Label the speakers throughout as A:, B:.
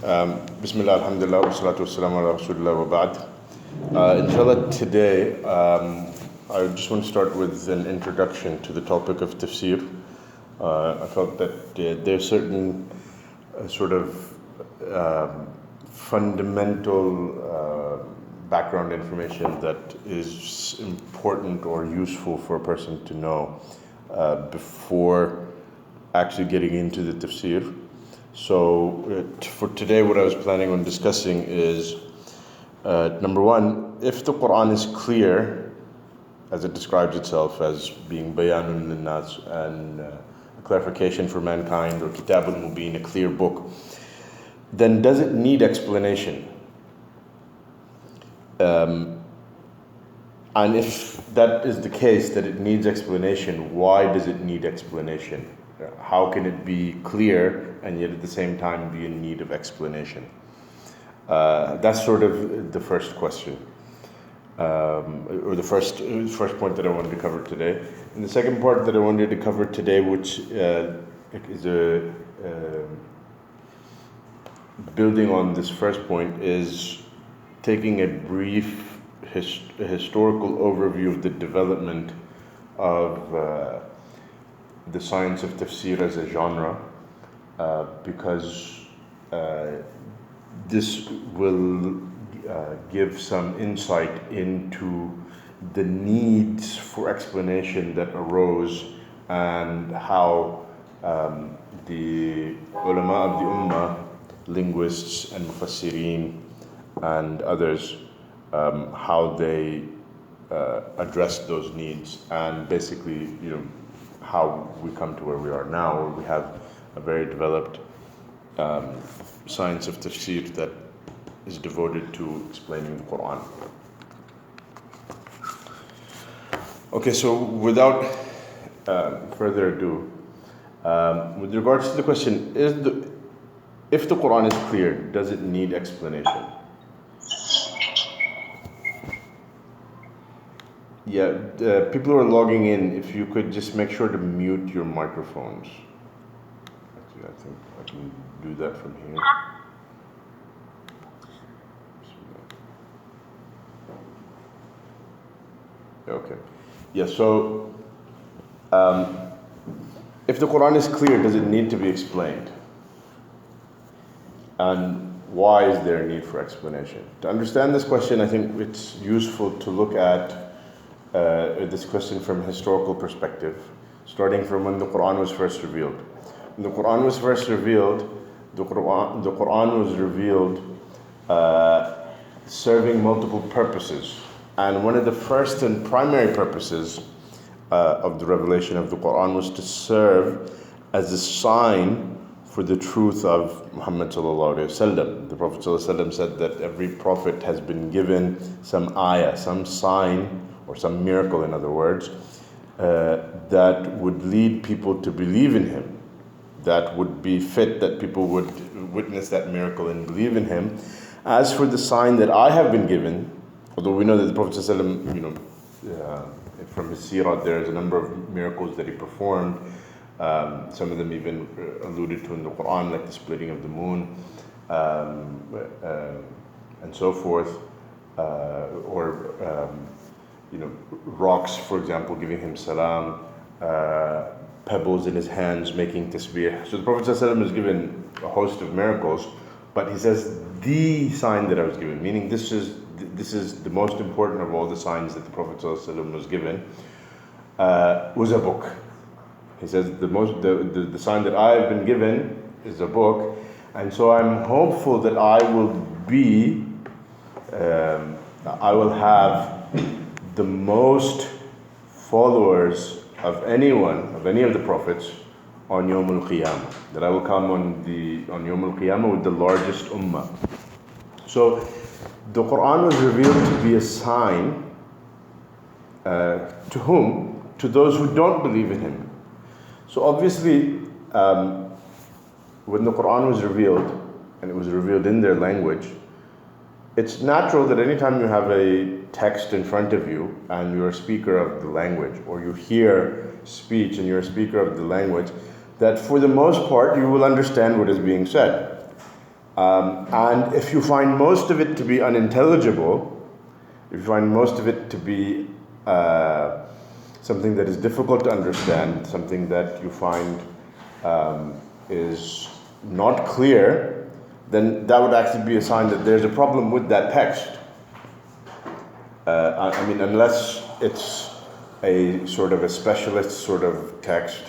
A: Bismillah, alhamdulillah, wa salatu wa salam ala rasulullah wa ba'd. Inshallah, today I just want to start with an introduction to the topic of tafsir. I felt that there's certain sort of fundamental background information that is important or useful for a person to know before actually getting into the tafsir. So for today, what I was planning on discussing is, number one, if the Qur'an is clear, as it describes itself as being bayanun linnas and a clarification for mankind, or kitabul mubin, a clear book, then does it need explanation? And if that is the case, that it needs explanation, why does it need explanation? How can it be clear and yet at the same time be in need of explanation? That's sort of the first question, or the first point that I wanted to cover today. And the second part that I wanted to cover today, which is building on this first point, is taking a brief historical overview of the development of the science of tafsir as a genre, because this will give some insight into the needs for explanation that arose and how the ulama of the ummah, linguists and mufassirin and others, how they addressed those needs, and basically, how we come to where we are now, where we have a very developed science of tafsir that is devoted to explaining the Qur'an. Okay, so without further ado, with regards to the question, if the Qur'an is clear, does it need explanation? Yeah, people who are logging in, if you could just make sure to mute your microphones. Actually, I think I can do that from here. Okay. Yeah, so if the Quran is clear, does it need to be explained? And why is there a need for explanation? To understand this question, I think it's useful to look at this question from a historical perspective, starting from when the Quran was first revealed. When the Quran was first revealed, the Quran was revealed serving multiple purposes. And one of the first and primary purposes of the revelation of the Quran was to serve as a sign for the truth of Muhammad sallallahu alaihi wasallam. The Prophet sallallahu alaihi wasallam said that every prophet has been given some ayah, some sign, or some miracle, in other words, that would lead people to believe in him, that would be fit that people would witness that miracle and believe in him. As for the sign that I have been given, although we know that the Prophet ﷺ, from his seerah, there's a number of miracles that he performed, some of them even alluded to in the Quran, like the splitting of the moon, and so forth, rocks, for example, giving him salam, pebbles in his hands making tasbih. So the Prophet ﷺ was given a host of miracles, but he says the sign that I was given, meaning this is the most important of all the signs that the Prophet ﷺ was given, was a book. He says the sign that I have been given is a book, and so I'm hopeful that I will have the most followers of any of the prophets on Yawm al-Qiyamah, that I will come on Yawm al-Qiyamah with the largest ummah. So the Quran was revealed to be a sign to whom? To those who don't believe in him. So obviously, when the Quran was revealed, and it was revealed in their language, it's natural that anytime you have a text in front of you and you're a speaker of the language, or you hear speech and you're a speaker of the language, that for the most part you will understand what is being said. And if you find most of it to be unintelligible, if you find most of it to be something that is difficult to understand, something that you find is not clear, then that would actually be a sign that there's a problem with that text. I mean, unless it's a sort of a specialist sort of text,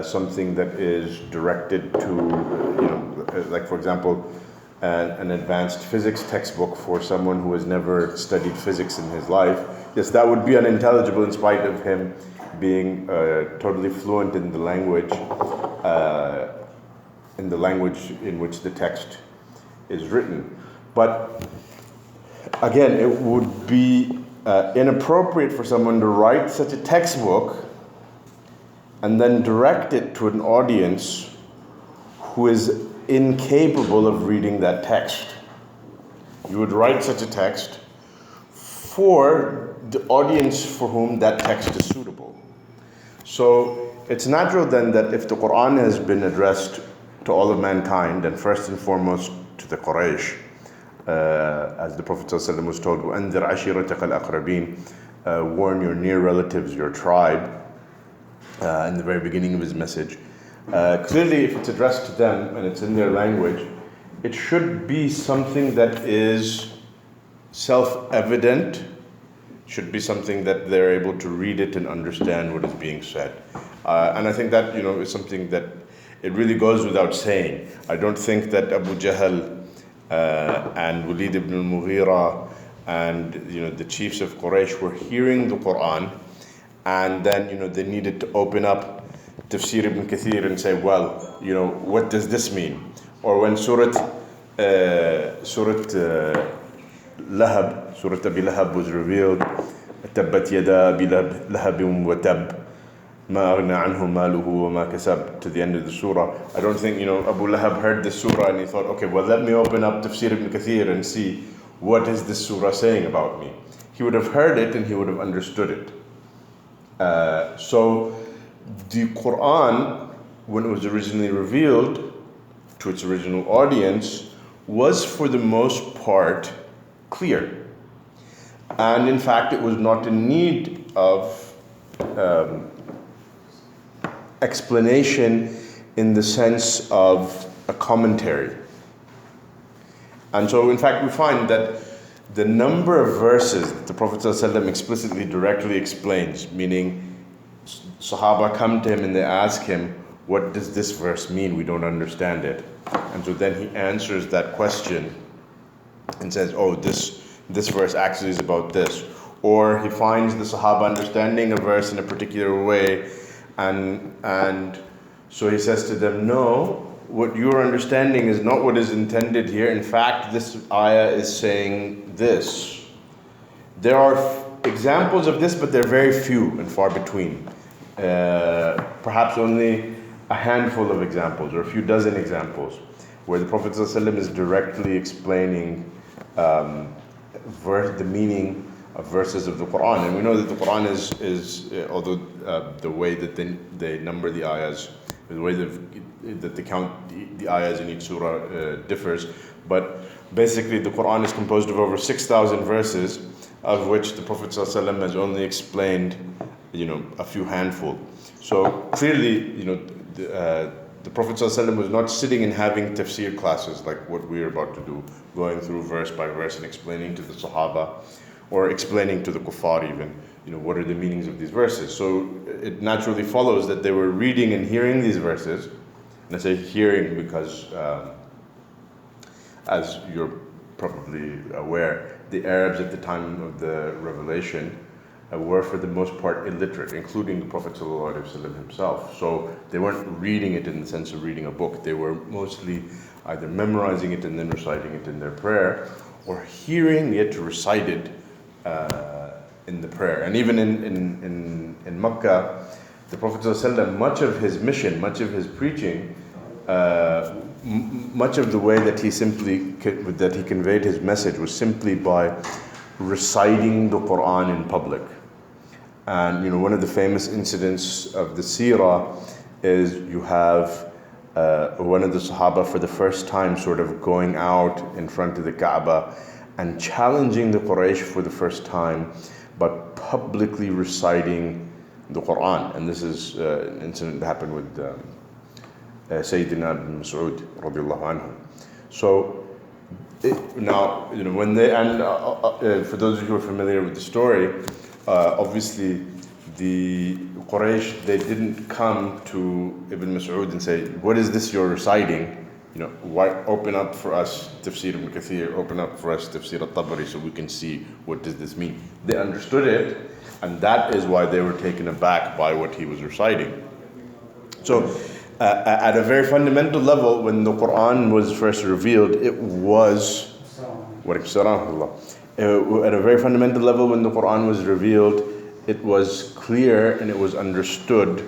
A: something that is directed to, like for example, an advanced physics textbook for someone who has never studied physics in his life, yes, that would be unintelligible in spite of him being totally fluent in the language in which the text is written. But again, it would be inappropriate for someone to write such a textbook and then direct it to an audience who is incapable of reading that text. You would write such a text for the audience for whom that text is suitable. So it's natural then that if the Qur'an has been addressed to all of mankind, and first and foremost to the Quraysh, as the Prophet ﷺ was told, وَأَنذِرْ عَشِيرَتَكَ الْأَقْرَبِينَ, warn your near relatives, your tribe, in the very beginning of his message. Clearly, if it's addressed to them and it's in their language, it should be something that is self-evident, should be something that they're able to read it and understand what is being said. And I think that, is something that it really goes without saying. I don't think that Abu Jahl and Walid ibn al-Mughira and the chiefs of Quraysh were hearing the Qur'an, and then they needed to open up Tafsir ibn Kathir and say, well, what does this mean? Or when Surah Lahab, Surah Abi Lahab was revealed, Tabbat yada Abi Lahabin wa tab, ma aghna anhu maluhu wa ma kasab, to the end of the surah. I don't think, Abu Lahab heard the surah and he thought, okay, well, let me open up Tafsir ibn Kathir and see what is this surah saying about me. He would have heard it and he would have understood it. So the Qur'an, when it was originally revealed to its original audience, was for the most part clear. And in fact, it was not in need of explanation in the sense of a commentary. And so in fact, we find that the number of verses that the Prophet ﷺ explicitly directly explains, meaning Sahaba come to him and they ask him, what does this verse mean? We don't understand it. And so then he answers that question and says, oh, this verse actually is about this. Or he finds the Sahaba understanding a verse in a particular way, and so he says to them, no, what you're understanding is not what is intended here. In fact, this ayah is saying this. There are examples of this, but they're very few and far between. Perhaps only a handful of examples or a few dozen examples where the Prophet ﷺ is directly explaining the meaning of verses of the Qur'an. And we know that the Qur'an is although the way that they number the ayahs, the way that they count the ayahs in each surah differs, but basically the Qur'an is composed of over 6,000 verses, of which the Prophet ﷺ has only explained a few handful. So clearly, the Prophet ﷺ was not sitting and having tafsir classes like what we are about to do, going through verse by verse and explaining to the Sahaba, or explaining to the kuffar even, what are the meanings of these verses. So it naturally follows that they were reading and hearing these verses. And I say hearing because, as you're probably aware, the Arabs at the time of the revelation were for the most part illiterate, including the Prophet ﷺ himself. So they weren't reading it in the sense of reading a book. They were mostly either memorizing it and then reciting it in their prayer, or hearing it recited in the prayer. And even in Makkah, the Prophet ﷺ, much of his mission, much of his preaching, much of the way that he conveyed his message was simply by reciting the Qur'an in public. And one of the famous incidents of the seerah is you have one of the Sahaba for the first time sort of going out in front of the Kaaba and challenging the Quraysh for the first time, but publicly reciting the Qur'an. And this is an incident that happened with Sayyidina ibn Mas'ud radiallahu anhu. So now, when they, and for those of you who are familiar with the story, obviously the Quraysh, they didn't come to Ibn Mas'ud and say, what is this you're reciting? Why open up for us Tafsir ibn Kathir, open up for us Tafsir al-Tabari so we can see what does this mean. They understood it, and that is why they were taken aback by what he was reciting. So at a very fundamental level, when the Qur'an was first revealed, it was at a very fundamental level, when the Qur'an was revealed, it was clear and it was understood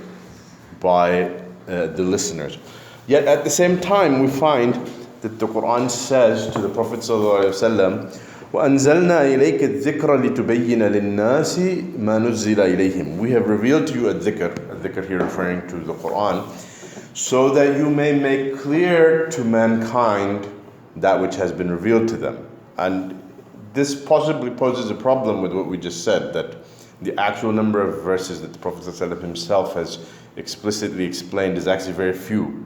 A: by the listeners. Yet at the same time, we find that the Qur'an says to the Prophet ﷺ, وَأَنزَلْنَا إِلَيْكَ الذِّكْرَ لِتُبَيِّنَ لِلنَّاسِ مَا نُزِّلَ إِلَيْهِمْ. We have revealed to you a dhikr here referring to the Qur'an, so that you may make clear to mankind that which has been revealed to them. And this possibly poses a problem with what we just said, that the actual number of verses that the Prophet ﷺ himself has explicitly explained is actually very few.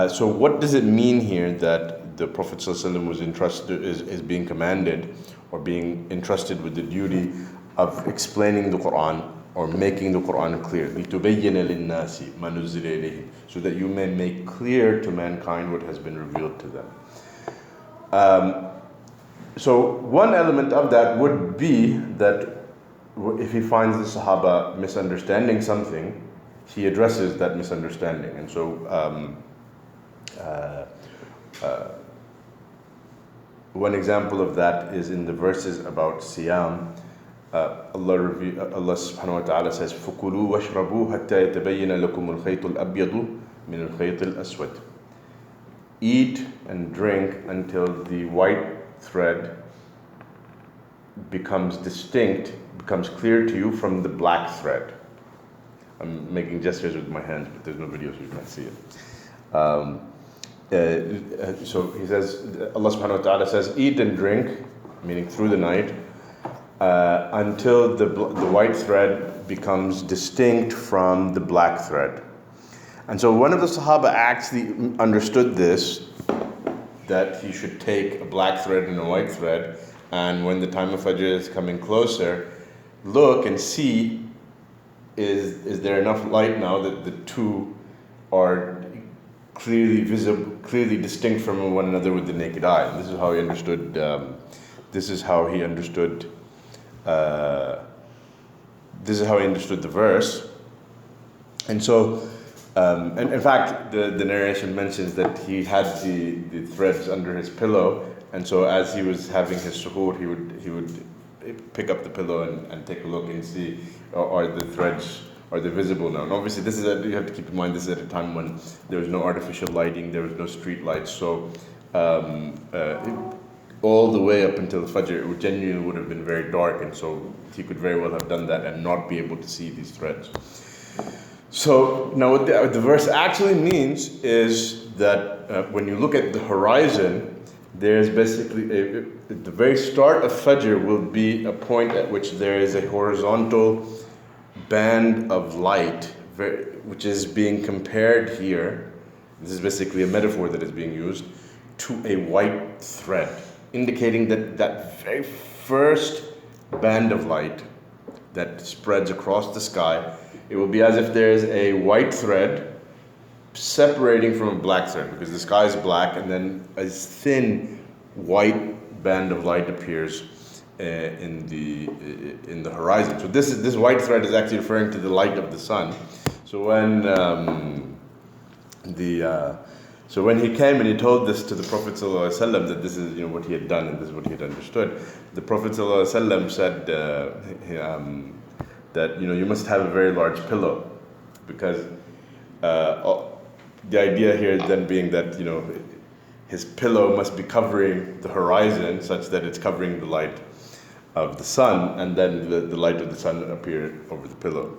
A: So what does it mean here that the Prophet ﷺ was entrusted, is being commanded or being entrusted with the duty of explaining the Qur'an or making the Qur'an clear? لِتُبَيِّنَ لِلنَّاسِ مَا نُزِّلَ إِلَيْهِمْ, so that you may make clear to mankind what has been revealed to them. So one element of that would be that if he finds the Sahaba misunderstanding something, he addresses that misunderstanding. And so one example of that is in the verses about Siyam. Allah subhanahu wa ta'ala says, فَكُلُوا وَاشْرَبُوا حَتَّى يَتَبَيَّنَ لَكُمُ الْخَيْطُ الْأَبْيَضُ مِنَ الْخَيْطِ الْأَسْوَدِ. Eat and drink until the white thread becomes distinct, becomes clear to you from the black thread. I'm making gestures with my hands, but there's no video, so you can't see it. So he says, Allah subhanahu wa ta'ala says, eat and drink, meaning through the night, until the white thread becomes distinct from the black thread. And so one of the Sahaba actually understood this, that he should take a black thread and a white thread, and when the time of Fajr is coming closer, look and see, is there enough light now that the two are clearly visible, clearly distinct from one another with the naked eye. And this is how he understood. This is how he understood the verse. And so, and in fact, the narration mentions that he had the threads under his pillow, and so as he was having his suhoor, he would pick up the pillow and take a look and see, are the threads, are they visible now? And obviously, you have to keep in mind, this is at a time when there was no artificial lighting, there was no street lights, so all the way up until the Fajr, it genuinely would have been very dark, and so he could very well have done that and not be able to see these threads. So now what the verse actually means is that when you look at the horizon, there's basically the very start of Fajr will be a point at which there is a horizontal band of light, which is being compared here. This is basically a metaphor that is being used, to a white thread, indicating that very first band of light that spreads across the sky, it will be as if there is a white thread separating from a black thread, because the sky is black, and then a thin white band of light appears in the horizon. So this white thread is actually referring to the light of the sun. So when he came and he told this to the Prophet ﷺ, that this is what he had done and this is what he had understood, the Prophet ﷺ said that you must have a very large pillow, because the idea here then being that his pillow must be covering the horizon such that it's covering the light of the sun, and then the light of the sun appeared over the pillow.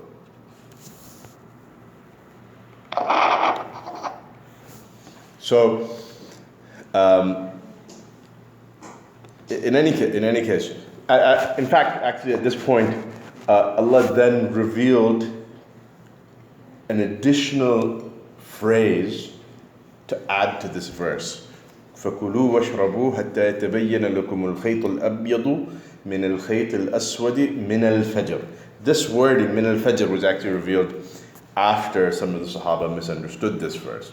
A: So, in any case, in fact, actually at this point, Allah then revealed an additional phrase to add to this verse. فَكُلُوا وَاشْرَبُوا حَتَّى يَتَبَيَّنَ لَكُمُ الْخَيْطُ الْأَبْيَضُ مِنَ الْخَيْطِ الْأَسْوَدِ مِنَ الْفَجْرِ. This wording, min al-fajr, was actually revealed after some of the Sahaba misunderstood this verse.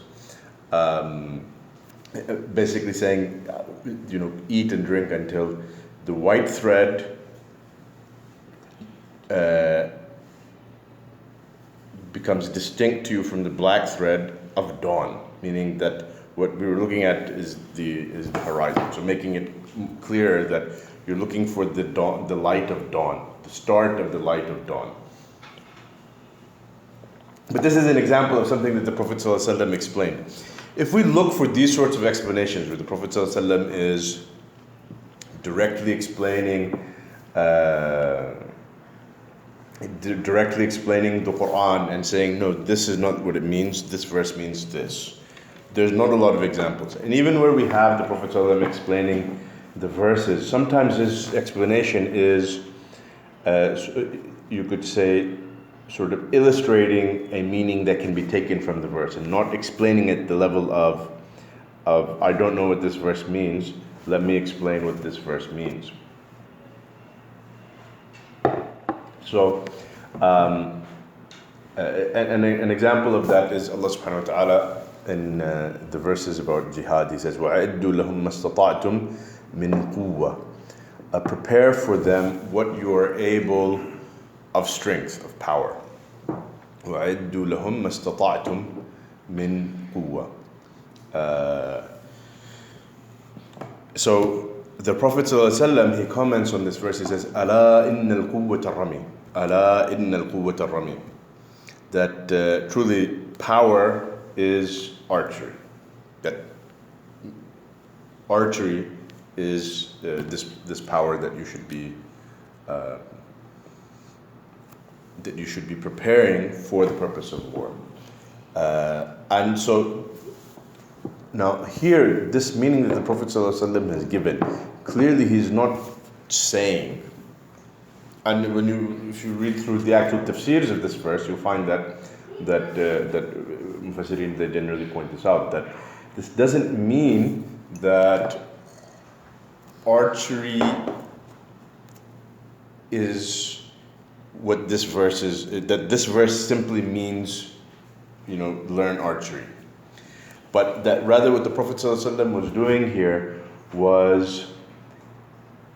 A: Basically saying, eat and drink until the white thread becomes distinct to you from the black thread of dawn, meaning that what we were looking at is the horizon. So making it clear that you're looking for the dawn, the light of dawn, the start of the light of dawn. But this is an example of something that the Prophet ﷺ explained. If we look for these sorts of explanations where the Prophet ﷺ is directly explaining the Qur'an and saying, no, this is not what it means, this verse means this. There's not a lot of examples. And even where we have the Prophet ﷺ explaining the verses, sometimes his explanation is, you could say, sort of illustrating a meaning that can be taken from the verse and not explaining at the level of I don't know what this verse means, let me explain what this verse means. So, an example of that is Allah subhanahu wa ta'ala in the verses about jihad. He says, وَأَعِدُّوا لَهُمْ مَا اسْتَطَعْتُمْ مِنْ قُوَّةٍ. Prepare for them what you are able of strength, of power. وَأَعِدُّوا لَهُمْ مَا اسْتَطَعْتُمْ مِنْ قُوَّةٍ. So the Prophet ﷺ, he comments on this verse. He says, أَلَا إِنَّ الْقُوَّةَ الرَّمِيمِ. أَلَا إِنَّ الْقُوَّةَ الرَّمِيمِ. That truly power is archery. That archery is this power that you should be preparing for the purpose of war. And so now here, this meaning that the Prophet ﷺ has given, clearly he's not saying, and if you read through the actual tafsirs of this verse, you'll find that Mufassirin, they generally point this out, that this doesn't mean that archery is what this verse is, that this verse simply means, learn archery. But that rather what the Prophet ﷺ was doing here was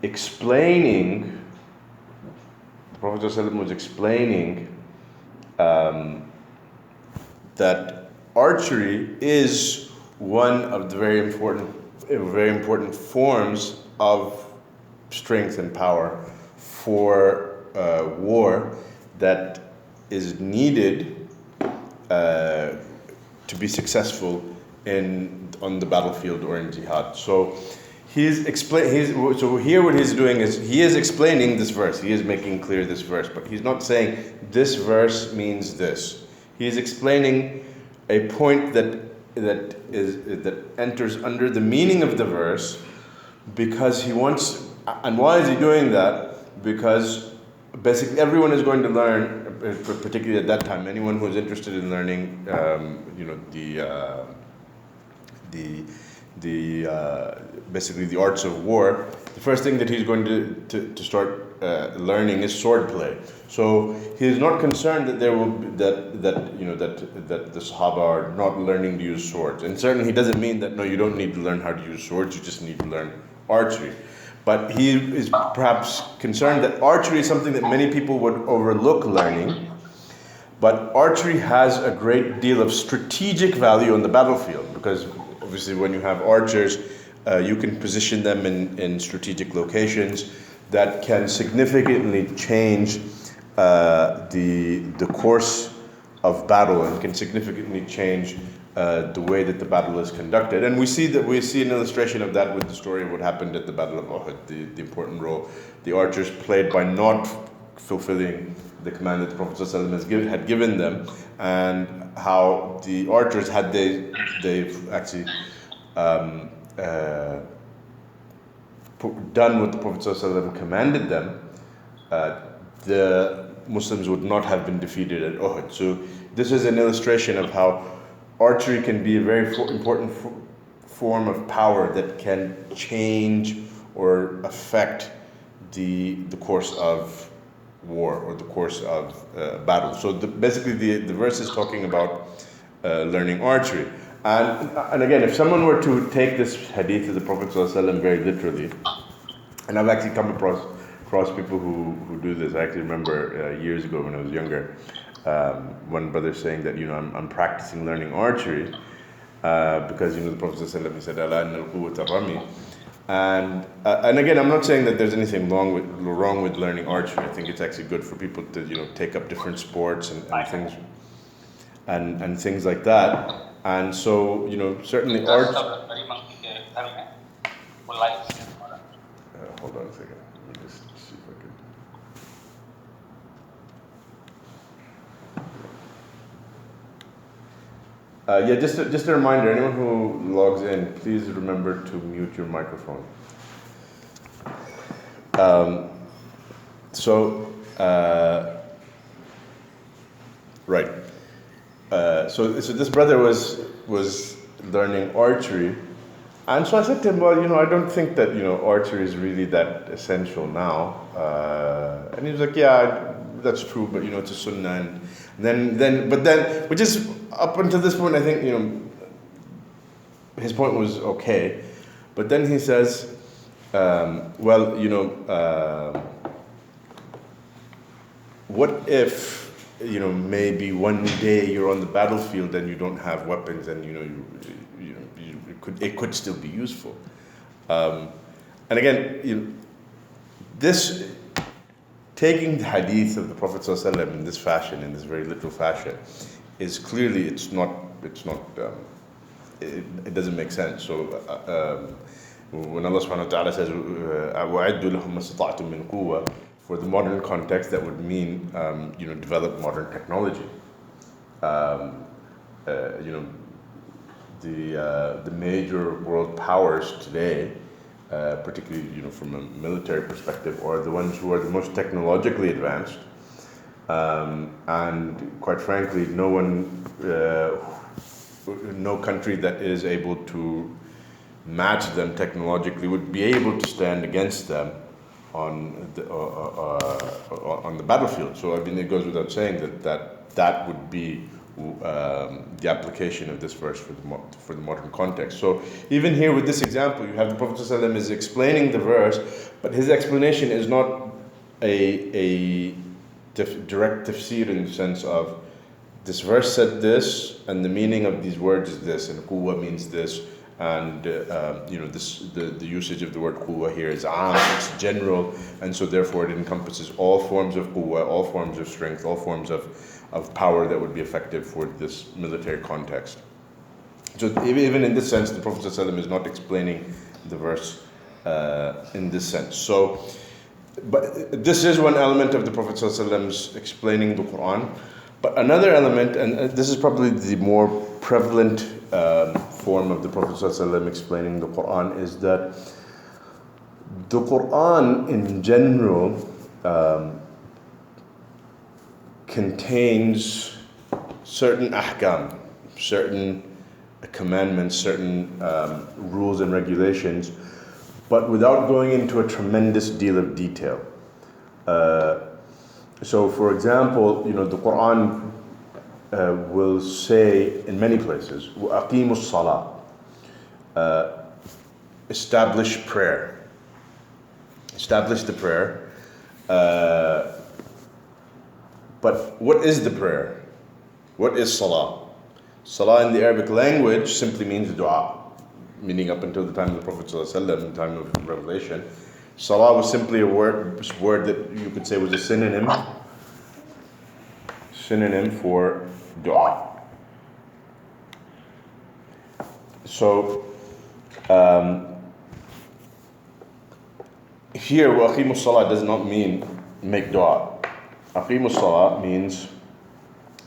A: explaining, that archery is one of the very important forms of strength and power for war that is needed to be successful on the battlefield or in jihad. So so here what he's doing is he is explaining this verse. He is making clear this verse, but he's not saying this verse means this. He is explaining a point that enters under the meaning of the verse, because he wants. And why is he doing that? Because basically everyone is going to learn, particularly at that time, anyone who is interested in learning, basically the arts of war, the first thing that he's going to start learning is swordplay. So he's not concerned that there will be, that the Sahaba are not learning to use swords, and certainly he doesn't mean that you don't need to learn how to use swords, you just need to learn archery. But he is perhaps concerned that archery is something that many people would overlook learning. But archery has a great deal of strategic value on the battlefield, because obviously when you have archers, you can position them in strategic locations that can significantly change the course of battle, and can significantly change the way that the battle is conducted. And we see an illustration of that with the story of what happened at the Battle of Uhud, the important role the archers played by not fulfilling the command that the Prophet ﷺ had given them, and how the archers, had they've actually done what the Prophet ﷺ commanded them, the Muslims would not have been defeated at Uhud. So this is an illustration of how archery can be a very important form of power that can change or affect the course of war or the course of battle. So basically the verse is talking about learning archery. And again, if someone were to take this hadith of the Prophet ﷺ very literally, and I've actually come across people who do this. I actually remember years ago when I was younger, one brother saying that, I'm practicing learning archery because, the Prophet ﷺ, he said, "Ala inna al-quwwata rami." And again, I'm not saying that there's anything wrong with learning archery. I think it's actually good for people to take up different sports and things and things like that. And so certainly archery. Hold on a second. Let me just see if I can. Just a reminder, anyone who logs in, please remember to mute your microphone. Right. So this brother was learning archery, and so I said to him, well, I don't think that archery is really that essential now. And he was like, yeah, that's true, but it's a sunnah. And then, which is up until this point, I think his point was okay, but then he says, what if maybe one day you're on the battlefield and you don't have weapons and it could still be useful. And again, this taking the hadith of the Prophet ﷺ in this fashion, in this very literal fashion, is clearly it doesn't make sense. So when Allah subhanahu wa ta'ala says وَأَعِدُّوا لَهُمْ مَا اسْتَطَعْتُم مِّن قُوَّةٍ, for the modern context, that would mean develop modern technology. The major world powers today, particularly from a military perspective, are the ones who are the most technologically advanced, and quite frankly, no country that is able to match them technologically would be able to stand against them on the battlefield. So it goes without saying that would be the application of this verse for the modern context. So even here with this example, you have the Prophet ﷺ is explaining the verse, but his explanation is not a direct tafsir in the sense of this verse said this, and the meaning of these words is this, and quwwa means this, and the usage of the word quwwa here is it's general, and so therefore it encompasses all forms of quwwa, all forms of strength, all forms of power that would be effective for this military context. So even in this sense, the Prophet ﷺ is not explaining the verse in this sense. So, but this is one element of the Prophet ﷺ's explaining the Qur'an. But another element, and this is probably the more prevalent form of the Prophet ﷺ explaining the Qur'an, is that the Qur'an in general contains certain ahkam, certain commandments, certain rules and regulations, but without going into a tremendous deal of detail. So, for example, the Quran will say in many places, وَأَقِيمُوا الصَّلَاةِ, establish prayer. Establish the prayer. But what is the prayer? What is salah? Salah in the Arabic language simply means dua, meaning up until the time of the Prophet ﷺ, the time of revelation, salah was simply a word that you could say was a synonym for dua. So here, وَأَقِيمُوا الصَّلَاةِ does not mean make dua. Aqimus salah means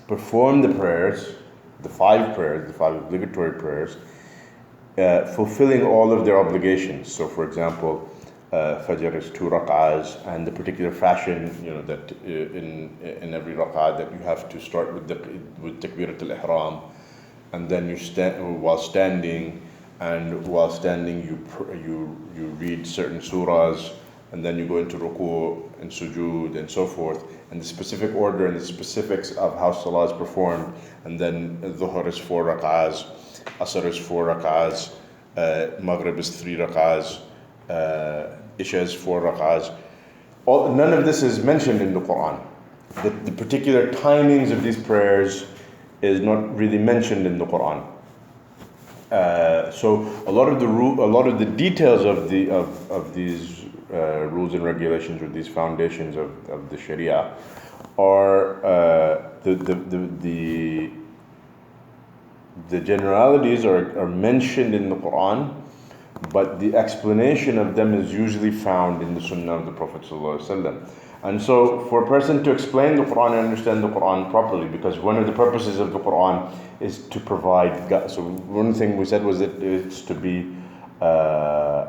A: perform the prayers the five prayers, the five obligatory prayers, fulfilling all of their obligations. So, for example, Fajr is 2 rak'ahs, and the particular fashion, that in every rak'ah that you have to start with takbirat al-ihram, and then you stand while standing, you read certain surahs, and then you go into ruku and sujood and so forth, and the specific order and the specifics of how salah is performed. And then dhuhr is 4 rak'ahs, asr is 4 rak'ahs, maghrib is 3 rak'ahs, isha is 4 rak'ahs. None of this is mentioned in the Qur'an. The particular timings of these prayers is not really mentioned in the Qur'an. So a lot of the details of these rules and regulations, or these foundations of the Sharia, are the generalities are mentioned in the Quran, but the explanation of them is usually found in the Sunnah of the Prophet ﷺ. And so, for a person to explain the Quran and understand the Quran properly, because one of the purposes of the Quran is to provide. So one thing we said was that it's to be a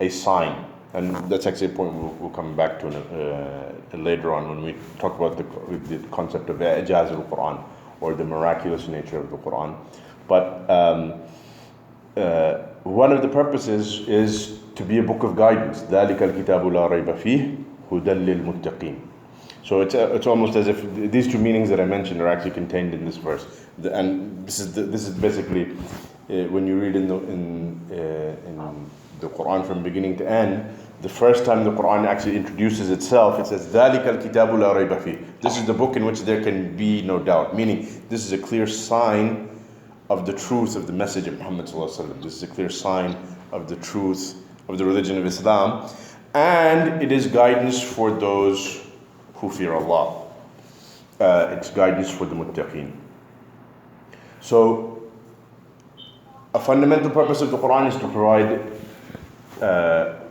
A: sign. And that's actually a point we'll come back to later on when we talk about the concept of ijaz al-Quran, or the miraculous nature of the Quran. But one of the purposes is to be a book of guidance. ذَلِكَ الْكِتَابُ لَا رَيْبَ فِيهِ هُدًى لِلْمُتَّقِينَ. So it's almost as if these two meanings that I mentioned are actually contained in this verse. And this is basically when you read in the Quran from beginning to end, the first time the Quran actually introduces itself, it says, ذَلِكَ الْكِتَابُ لَا رَيْبَ فِيهِ. This is the book in which there can be no doubt. Meaning, this is a clear sign of the truth of the message of Muhammad ﷺ. This is a clear sign of the truth of the religion of Islam. And it is guidance for those who fear Allah. It's guidance for the muttaqeen. So, a fundamental purpose of the Quran is to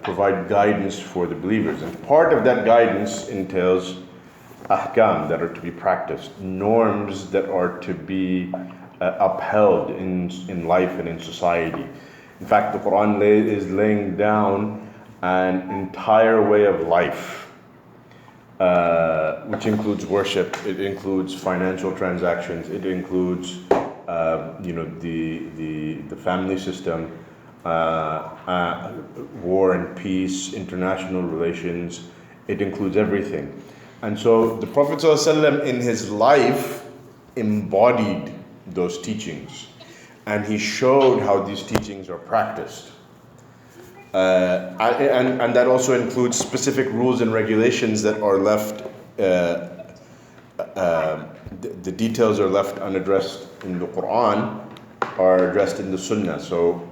A: provide guidance for the believers. And part of that guidance entails ahkam that are to be practiced, norms that are to be upheld in life and in society. In fact, the Quran is laying down an entire way of life, which includes worship, it includes financial transactions, it includes the family system, war and peace, international relations. It includes everything. And so the Prophet ﷺ in his life embodied those teachings, and he showed how these teachings are practiced. And that also includes specific rules and regulations that are left, the details are left unaddressed in the Quran, are addressed in the Sunnah. So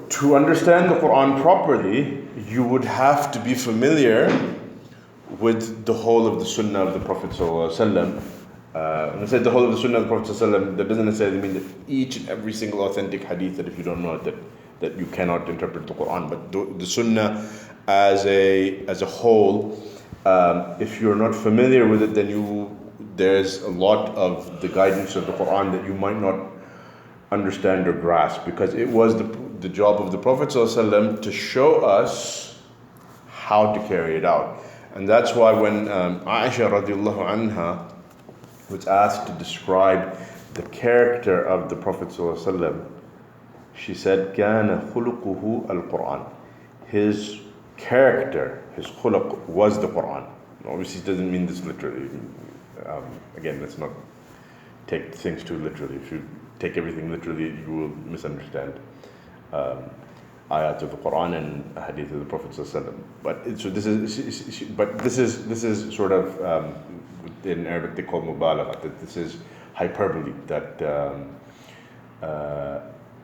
A: to understand the Quran properly, you would have to be familiar with the whole of the Sunnah of the Prophet ﷺ. When I say the whole of the Sunnah of the Prophet ﷺ, that doesn't necessarily mean that each and every single authentic hadith, that if you don't know it, that you cannot interpret the Quran. But the Sunnah as a whole, if you're not familiar with it, then there's a lot of the guidance of the Quran that you might not understand or grasp, because it was the job of the Prophet ﷺ to show us how to carry it out. And that's why when Aisha radiallahu anha was asked to describe the character of the Prophet ﷺ, she said, كَانَ خُلُقُهُ الْقُرْآنِ. His character, his khuluq, was the Quran. Obviously, it doesn't mean this literally. Again, let's not take things too literally. If you take everything literally, you will misunderstand ayat of the Quran and hadith of the Prophet ﷺ. But this is sort of in Arabic they call mubalagha. That this is hyperbole. That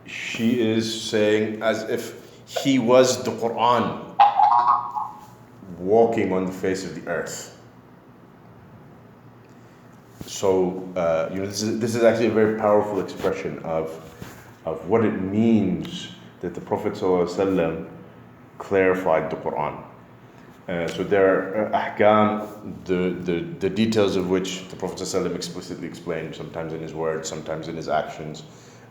A: she is saying as if he was the Quran walking on the face of the earth. So this is actually a very powerful expression of what it means that the Prophet ﷺ clarified the Quran. So there are ahkam, the details of which the Prophet ﷺ explicitly explained, sometimes in his words, sometimes in his actions.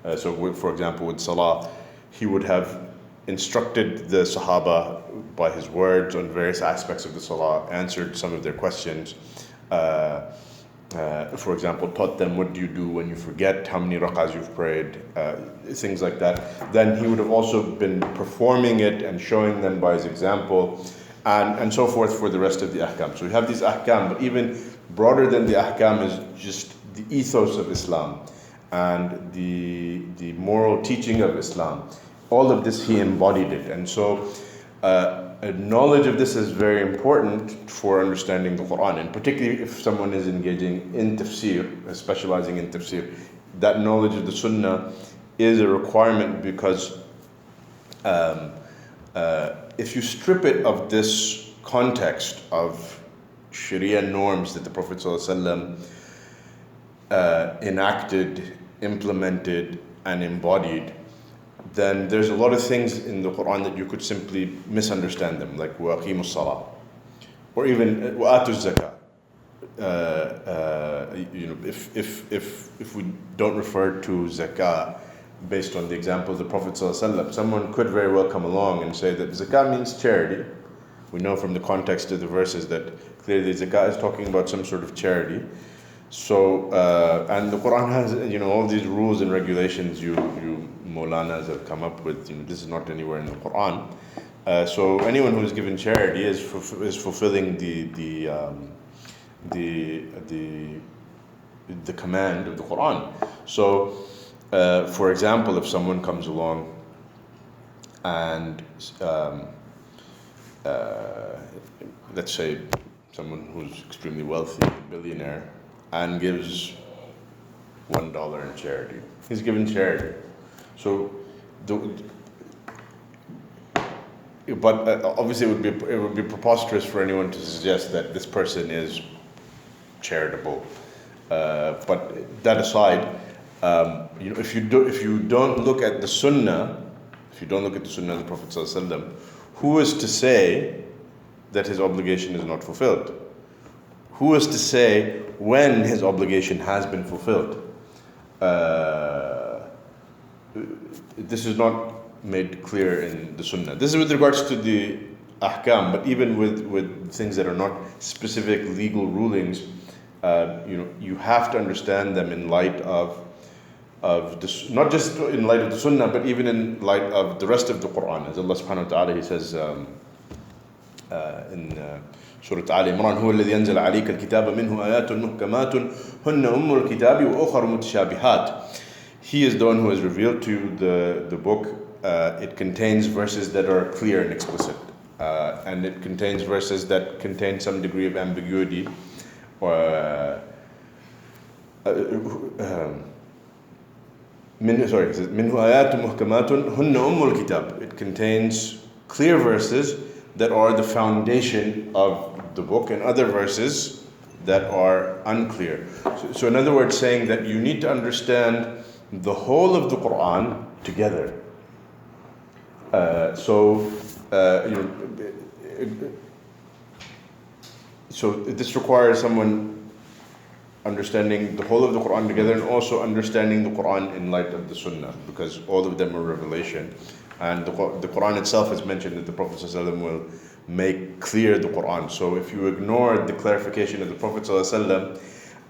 A: For example, with salah, he would have instructed the Sahaba by his words on various aspects of the salah, answered some of their questions. For example, taught them what do you do when you forget how many rak'ahs you've prayed, things like that. Then he would have also been performing it and showing them by his example, and so forth for the rest of the ahkam. So we have these ahkam, but even broader than the ahkam is just the ethos of Islam and the moral teaching of Islam. All of this he embodied it, and so knowledge of this is very important for understanding the Qur'an, and particularly if someone is engaging in tafsir, specializing in tafsir, that knowledge of the Sunnah is a requirement, because if you strip it of this context of Sharia norms that the Prophet ﷺ enacted, implemented, and embodied, then there's a lot of things in the Quran that you could simply misunderstand them, like وَأَقِيمُوا الصَّلَاةِ, or even وَآتُوا الزَّكَاةِ. If we don't refer to zakah based on the example of the Prophet ﷺ, someone could very well come along and say that zakah means charity. We know from the context of the verses that clearly zakah is talking about some sort of charity. So, and the Quran has, all these rules and regulations you Maulanas have come up with. This is not anywhere in the Quran. So anyone who is given charity is fulfilling the command of the Quran. So, for example, if someone comes along and let's say someone who's extremely wealthy, a billionaire, and gives $1 in charity, he's given charity. So, but obviously it would be preposterous for anyone to suggest that this person is charitable. But that aside, if you don't look at the Sunnah, of the Prophet ﷺ, who is to say that his obligation is not fulfilled? Who is to say when his obligation has been fulfilled? This is not made clear in the Sunnah. This is with regards to the ahkam, but even with things that are not specific legal rulings, you have to understand them in light of this, not just in light of the Sunnah, but even in light of the rest of the Quran. As Allah subhanahu wa ta'ala, He says in Surah Al Imran, هو الذي أنزل عليك الكتاب منه آيات محكمات هن أم الكتاب وأخر متشابهات. He is the one who has revealed to you the book. It contains verses that are clear and explicit, and it contains verses that contain some degree of ambiguity. منه آيات محكمات هن أم الكتاب. It contains clear verses that are the foundation of the book, and other verses that are unclear. So in other words, saying that you need to understand the whole of the Quran together. So this requires someone understanding the whole of the Quran together, and also understanding the Quran in light of the Sunnah, because all of them are revelation. And the Quran itself has mentioned that the Prophet ﷺ will make clear the Quran. So if you ignore the clarification of the Prophet ﷺ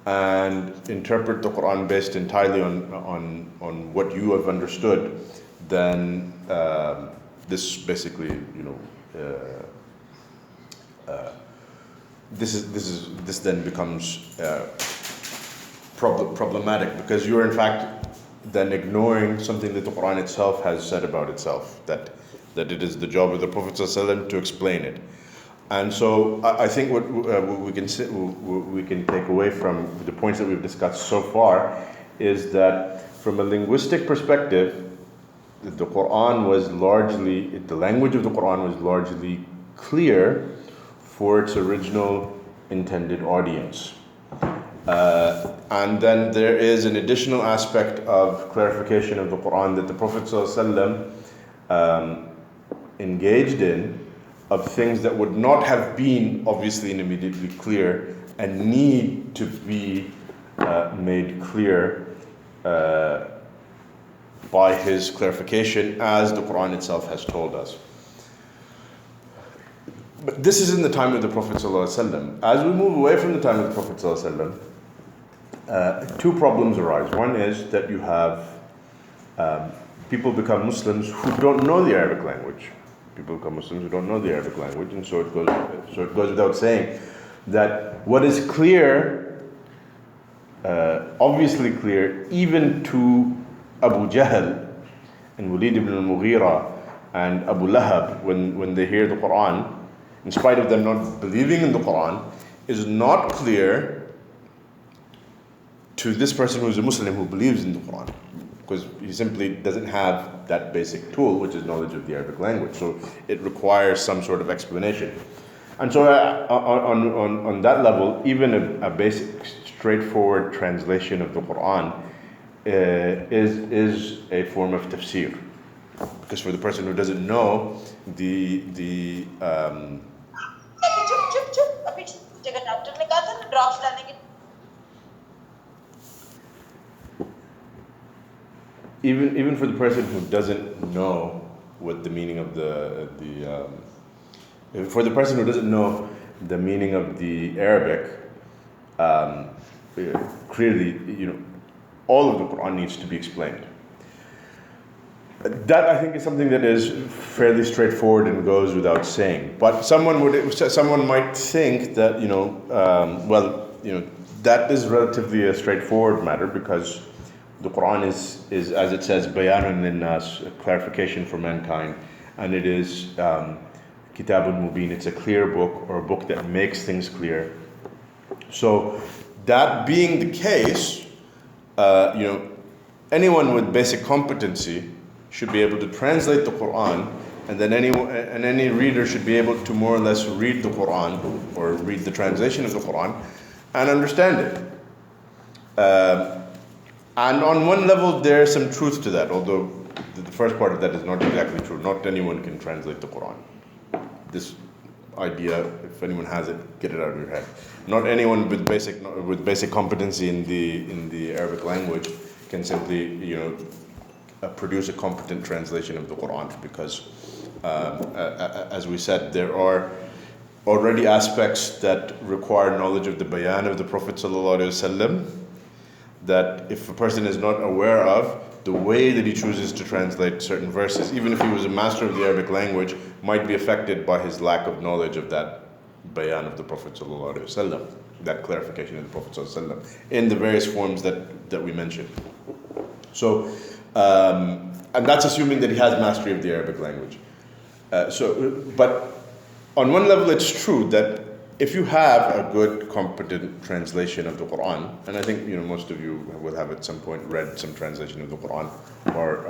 A: and interpret the Quran based entirely on what you have understood, then this basically, this then becomes problematic, because you are in fact then ignoring something that the Quran itself has said about itself, that it is the job of the Prophet ﷺ to explain it. And so I think what we can take away from the points that we've discussed so far is that from a linguistic perspective, the language of the Quran was largely clear for its original intended audience. And then there is an additional aspect of clarification of the Quran that the Prophet ﷺ engaged in, of things that would not have been obviously and immediately clear and need to be made clear by his clarification, as the Quran itself has told us. But this is in the time of the Prophet ﷺ. As we move away from the time of the Prophet ﷺ, two problems arise. One is that you have people become Muslims who don't know the Arabic language. People become Muslims who don't know the Arabic language, and so it goes without saying that what is clear, obviously clear, even to Abu Jahl and Walid ibn al-Mughira and Abu Lahab, when they hear the Quran, in spite of them not believing in the Quran, is not clear to this person who is a Muslim who believes in the Quran, because he simply doesn't have that basic tool, which is knowledge of the Arabic language. So it requires some sort of explanation. And so on that level, even a basic, straightforward translation of the Quran is a form of tafsir. Because for the person who doesn't know even for the person who doesn't know what the meaning of for the person who doesn't know the meaning of the Arabic, clearly, all of the Quran needs to be explained. That, I think, is something that is fairly straightforward and goes without saying. But someone might think that that is relatively a straightforward matter, because the Quran is as it says, bayanun linnas, a clarification for mankind, and it is kitabun mubin. It's a clear book, or a book that makes things clear. So that being the case, anyone with basic competency should be able to translate the Quran, and then any reader should be able to more or less read the Quran, or read the translation of the Quran, and understand it. And on one level, there's some truth to that, although the first part of that is not exactly true. Not anyone can translate the Quran. This idea, if anyone has it, get it out of your head. Not anyone with basic competency in the Arabic language can simply, produce a competent translation of the Quran, because, as we said, there are already aspects that require knowledge of the bayan of the Prophet ﷺ, that if a person is not aware of, the way that he chooses to translate certain verses, even if he was a master of the Arabic language, might be affected by his lack of knowledge of that bayan of the Prophet ﷺ, that clarification of the Prophet ﷺ, in the various forms that we mentioned. So, and that's assuming that he has mastery of the Arabic language. But on one level, it's true that if you have a good, competent translation of the Quran, and I think most of you will have at some point read some translation of the Quran, or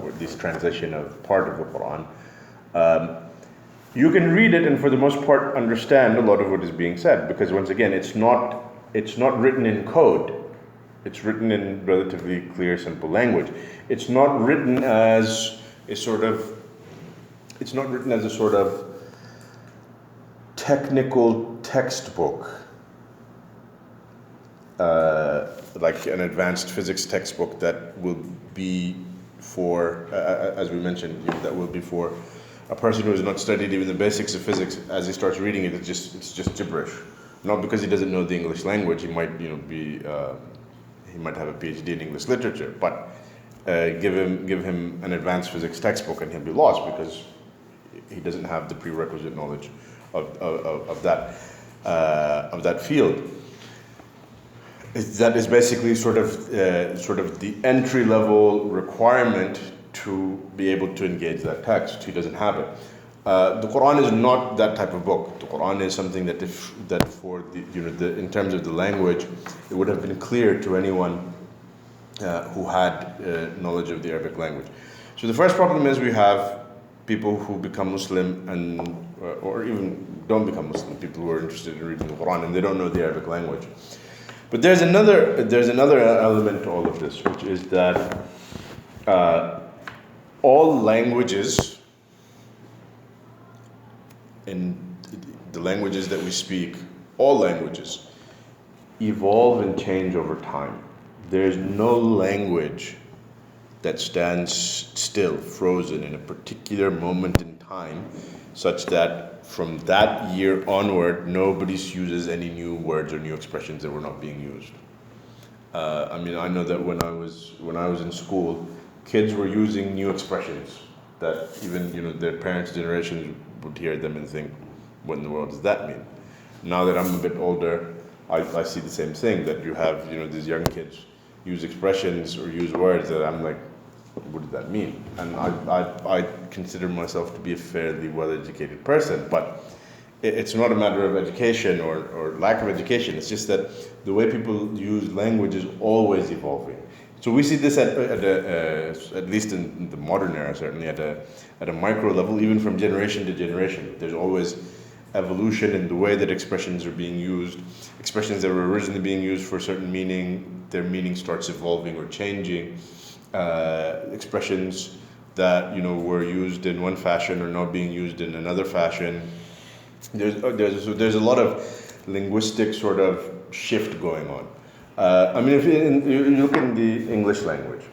A: at least translation of part of the Quran, you can read it and for the most part understand a lot of what is being said, because once again, it's not written in code. It's written in relatively clear, simple language. It's not written as a sort of technical textbook, like an advanced physics textbook that will be for, as we mentioned, that will be for a person who has not studied even the basics of physics. As he starts reading it, it's just gibberish. Not because he doesn't know the English language. He might he might have a PhD in English literature, but give him an advanced physics textbook and he'll be lost, because he doesn't have the prerequisite knowledge of that field. That is basically sort of the entry level requirement to be able to engage that text. He doesn't have it. The Quran is not that type of book. The Quran is something that for in terms of the language, it would have been clear to anyone who had knowledge of the Arabic language. So the first problem is we have people who become Muslim or even don't become Muslim, people who are interested in reading the Quran and they don't know the Arabic language. But there's another element to all of this, which is that all languages in the languages that we speak, all languages, evolve and change over time. There's no language that stands still, frozen in a particular moment in time, such that from that year onward, nobody uses any new words or new expressions that were not being used. I mean, I know that when I was in school, kids were using new expressions that even their parents' generations would hear them and think, what in the world does that mean? Now that I'm a bit older, I see the same thing, that you have these young kids use expressions or use words that I'm like, what does that mean? And I consider myself to be a fairly well-educated person, but it's not a matter of education or lack of education. It's just that the way people use language is always evolving. So we see this at least in the modern era, certainly at a micro level, even from generation to generation. There's always evolution in the way that expressions are being used. Expressions that were originally being used for a certain meaning, their meaning starts evolving or changing. Expressions that were used in one fashion are now being used in another fashion. There's a lot of linguistic sort of shift going on. I mean, if you look in the English language,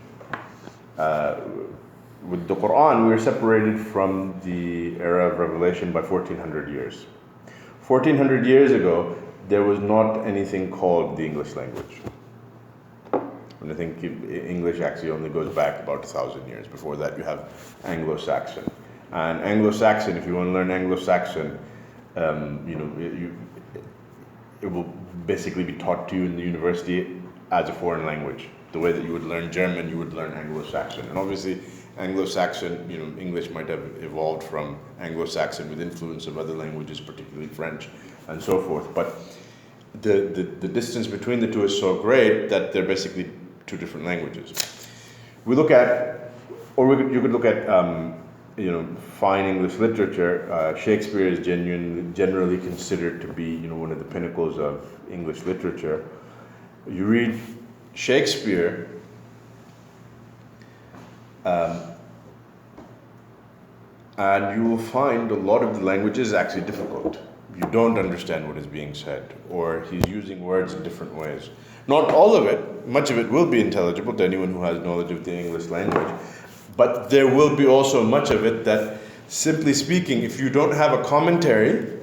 A: with the Qur'an, we're separated from the era of revelation by 1400 years. 1400 years ago, there was not anything called the English language. And I think English actually only goes back about 1,000 years. Before that, you have Anglo-Saxon. And Anglo-Saxon, if you want to learn Anglo-Saxon, it will basically be taught to you in the university as a foreign language. The way that you would learn German, you would learn Anglo-Saxon. And obviously, Anglo-Saxon, English might have evolved from Anglo-Saxon with influence of other languages, particularly French and so forth. But the distance between the two is so great that they're basically two different languages. We look at, you could look at, fine English literature. Shakespeare is generally considered to be, one of the pinnacles of English literature. You read Shakespeare, and you will find a lot of the language is actually difficult. You don't understand what is being said, or he's using words in different ways. Not all of it, much of it will be intelligible to anyone who has knowledge of the English language, but there will be also much of it that, simply speaking, if you don't have a commentary,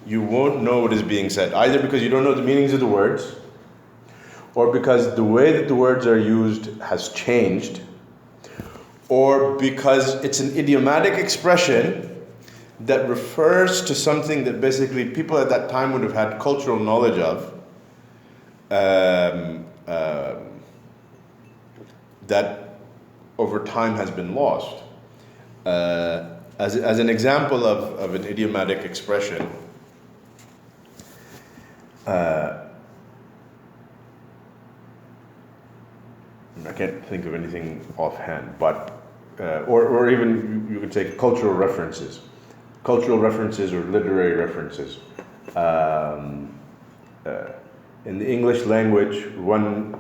A: you won't know what is being said, either because you don't know the meanings of the words, or because the way that the words are used has changed, or because it's an idiomatic expression that refers to something that basically people at that time would have had cultural knowledge of, that over time has been lost. As an example of an idiomatic expression, I can't think of anything offhand, but or even you could say cultural references or literary references. In the English language, one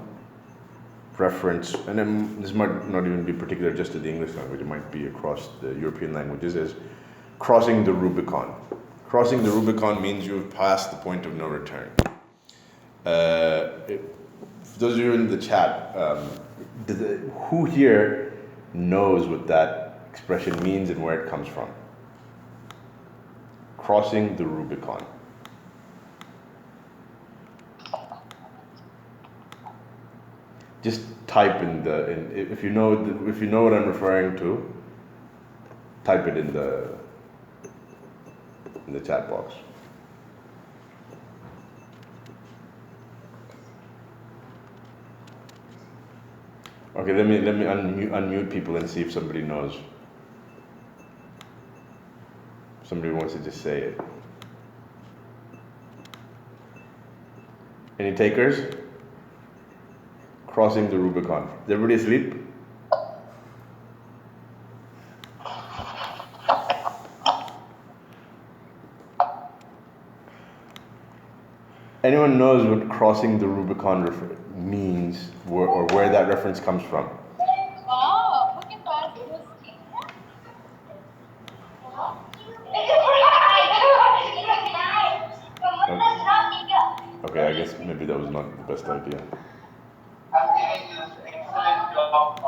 A: reference, and then this might not even be particular just to the English language, it might be across the European languages, is crossing the Rubicon. Crossing the Rubicon means you've passed the point of no return. For those of you in the chat, who here knows what that expression means and where it comes from? Crossing the Rubicon. Just type if you know what I'm referring to, type it in the chat box. Okay, let me unmute people and see if somebody knows. Somebody wants to just say it. Any takers? Crossing the Rubicon. Is everybody asleep? Anyone knows what crossing the Rubicon means, or where that reference comes from? maybe that was not the best idea.
B: I'm giving you this excellent job of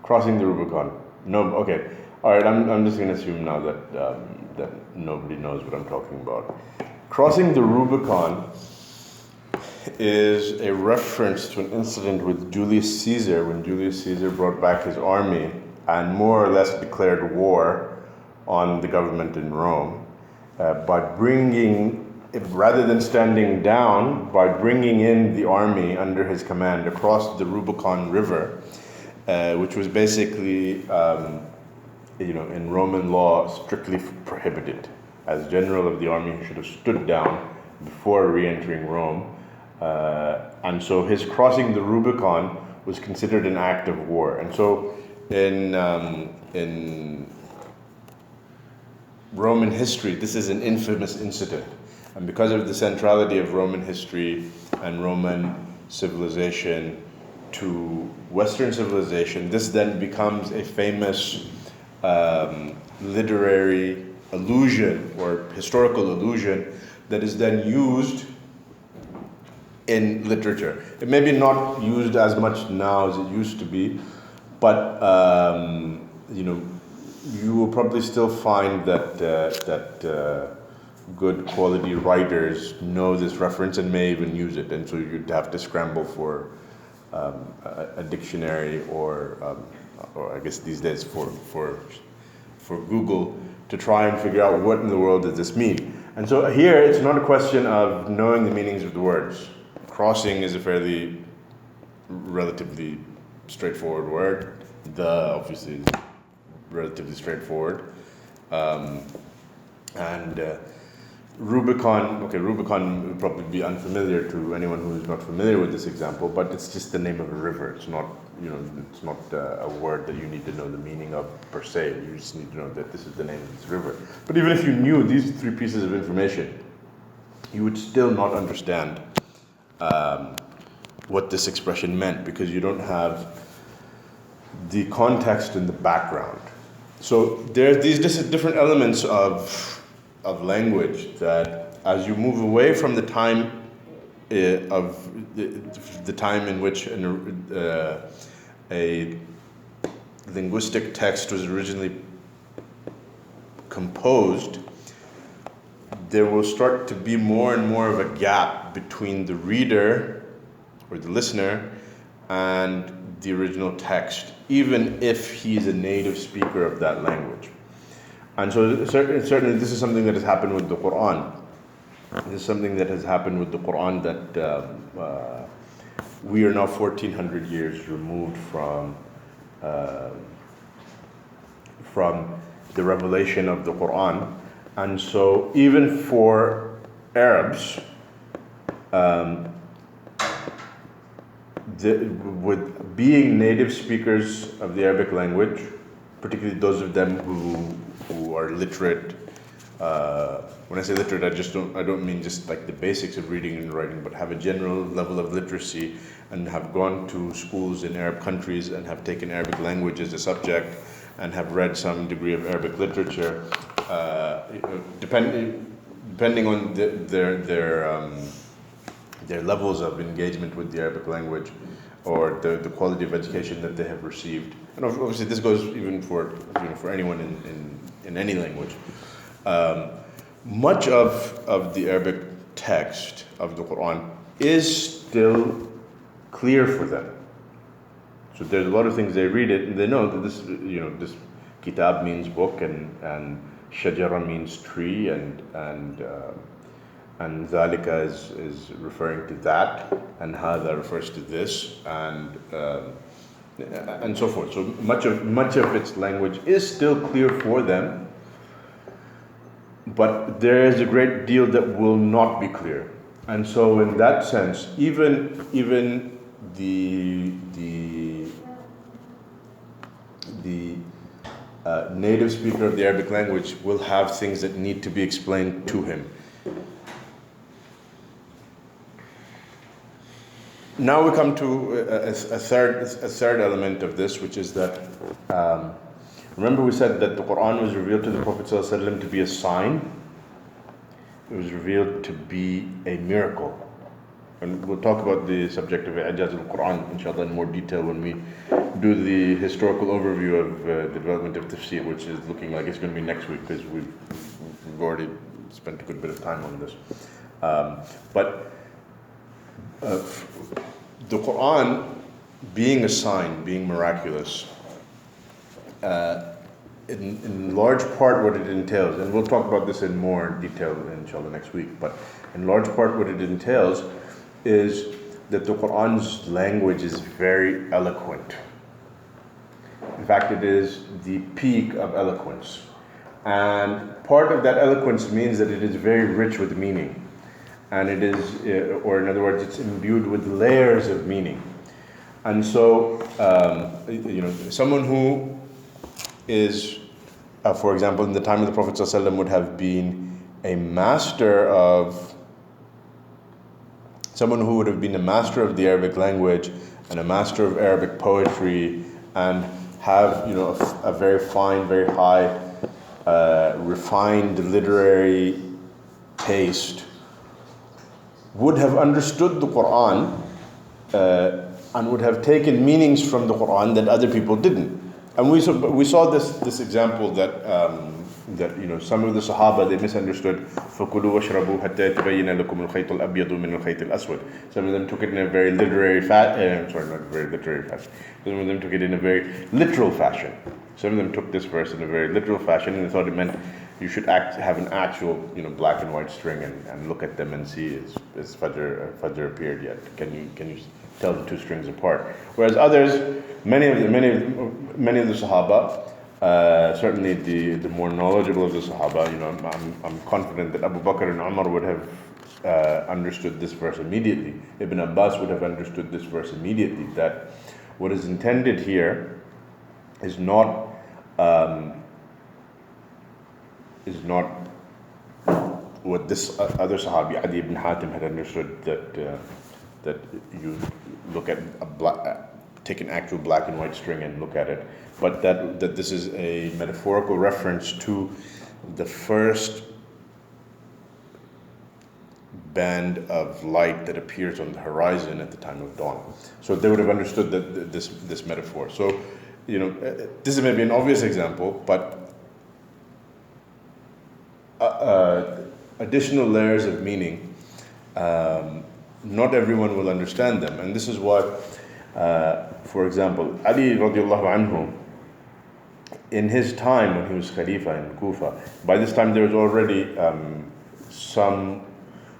A: Crossing the Rubicon. No, okay. All right, I'm just going to assume now that that nobody knows what I'm talking about. Crossing the Rubicon is a reference to an incident with Julius Caesar when Julius Caesar brought back his army and more or less declared war on the government in Rome by bringing, rather than standing down, by bringing in the army under his command across the Rubicon River, which was basically, in Roman law, strictly prohibited. As general of the army, he should have stood down before re-entering Rome. And so his crossing the Rubicon was considered an act of war. And so in Roman history, this is an infamous incident. And because of the centrality of Roman history and Roman civilization to Western civilization, this then becomes a famous literary allusion or historical allusion that is then used in literature. It may be not used as much now as it used to be, but you will probably still find that good quality writers know this reference and may even use it, and so you'd have to scramble for a dictionary or I guess these days for Google to try and figure out what in the world does this mean. And so here it's not a question of knowing the meanings of the words. Crossing is a fairly relatively straightforward word. The obviously is relatively straightforward. Rubicon would probably be unfamiliar to anyone who is not familiar with this example, but it's just the name of a river. It's not, it's not a word that you need to know the meaning of per se. You just need to know that this is the name of this river. But even if you knew these three pieces of information, you would still not understand what this expression meant, because you don't have the context and the background. So there's these different elements of language that, as you move away from the time of the time in which a linguistic text was originally composed, there will start to be more and more of a gap between the reader or the listener and the original text, even if he's a native speaker of that language. And so certainly this is something that has happened with the Qur'an. This is something that has happened with the Qur'an, that we are now 1400 years removed from the revelation of the Qur'an. And so even for Arabs, with being native speakers of the Arabic language, particularly those of them who are literate. When I say literate, I don't mean just like the basics of reading and writing, but have a general level of literacy and have gone to schools in Arab countries and have taken Arabic language as a subject and have read some degree of Arabic literature. Depending on their levels of engagement with the Arabic language or the quality of education that they have received. And obviously this goes even for anyone in any language. Much of the Arabic text of the Quran is still clear for them. So there's a lot of things they read it and they know that this kitab means book and shajara means tree and dhalika is referring to that, and hadha refers to this, and so forth. So much of its language is still clear for them, but there is a great deal that will not be clear. And so in that sense, even the native speaker of the Arabic language will have things that need to be explained to him. Now we come to a third element of this, which is that Remember we said that the Qur'an was revealed to the Prophet ﷺ to be a sign. It was revealed to be a miracle. And we'll talk about the subject of I'jaz al-Qur'an, inshallah, in more detail when we do the historical overview of the development of Tafsir, which is looking like it's going to be next week because we've already spent a good bit of time on this. But the Qur'an, being a sign, being miraculous, in large part what it entails, and we'll talk about this in more detail inshallah next week, but in large part what it entails is that the Qur'an's language is very eloquent. In fact, it is the peak of eloquence. And part of that eloquence means that it is very rich with meaning. And it is, or in other words, it's imbued with layers of meaning. And so, someone who is, for example, in the time of the Prophet ﷺ would have been a master of, someone who would have been a master of the Arabic language and a master of Arabic poetry and have, a very fine, very high, refined literary taste, would have understood the Qur'an and would have taken meanings from the Qur'an that other people didn't. And we saw this example that some of the Sahaba, they misunderstood فَكُلُوا وَاشْرَبُوا حَتَّى يَتَبَيَّنَ لَكُمُ الْخَيْطُ الْأَبْيَضُ مِنَ الْخَيْطِ الْأَسْوَدِ. Some of them took it in a very literary fashion. Some of them took it in a very literal fashion. Some of them took this verse in a very literal fashion and they thought it meant you should have an actual, black and white string and look at them and see is Fajr appeared yet? Can you tell the two strings apart? Whereas others, many of the Sahaba, certainly the more knowledgeable of the Sahaba, I'm confident that Abu Bakr and Umar would have understood this verse immediately. Ibn Abbas would have understood this verse immediately. That what is intended here is not what this other Sahabi, Adi ibn Hatim, had understood, that you look at take an actual black and white string and look at it, but that this is a metaphorical reference to the first band of light that appears on the horizon at the time of dawn. So they would have understood that this metaphor. So, this is maybe an obvious example, but additional layers of meaning, not everyone will understand them. And this is why, for example, Ali radiallahu anhu, in his time when he was Khalifa in Kufa, by this time there was already some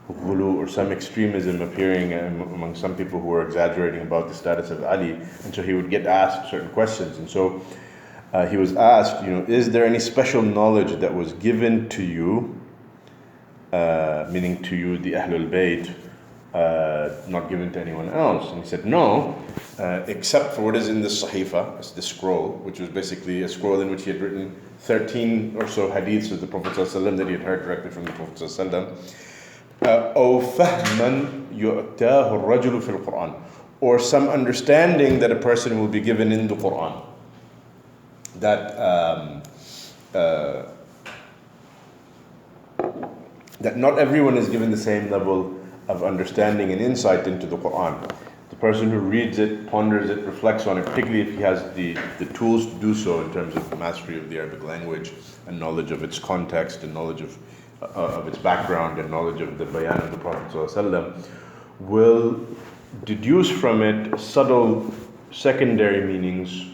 A: ghulu or some extremism appearing among some people who were exaggerating about the status of Ali, and so he would get asked certain questions. And so he was asked, is there any special knowledge that was given to you, meaning to you, the Ahlul Bayt, not given to anyone else? And he said, no, except for what is in the Sahifa, the scroll, which was basically a scroll in which he had written 13 or so hadiths of the Prophet ﷺ that he had heard directly from the Prophet ﷺ. أو فهما يؤتاه الرجل في القرآن, or some understanding that a person will be given in the Quran. That not everyone is given the same level of understanding and insight into the Quran. The person who reads it, ponders it, reflects on it, particularly if he has the tools to do so in terms of mastery of the Arabic language and knowledge of its context and knowledge of its background and knowledge of the bayan of the Prophet ﷺ, will deduce from it subtle secondary meanings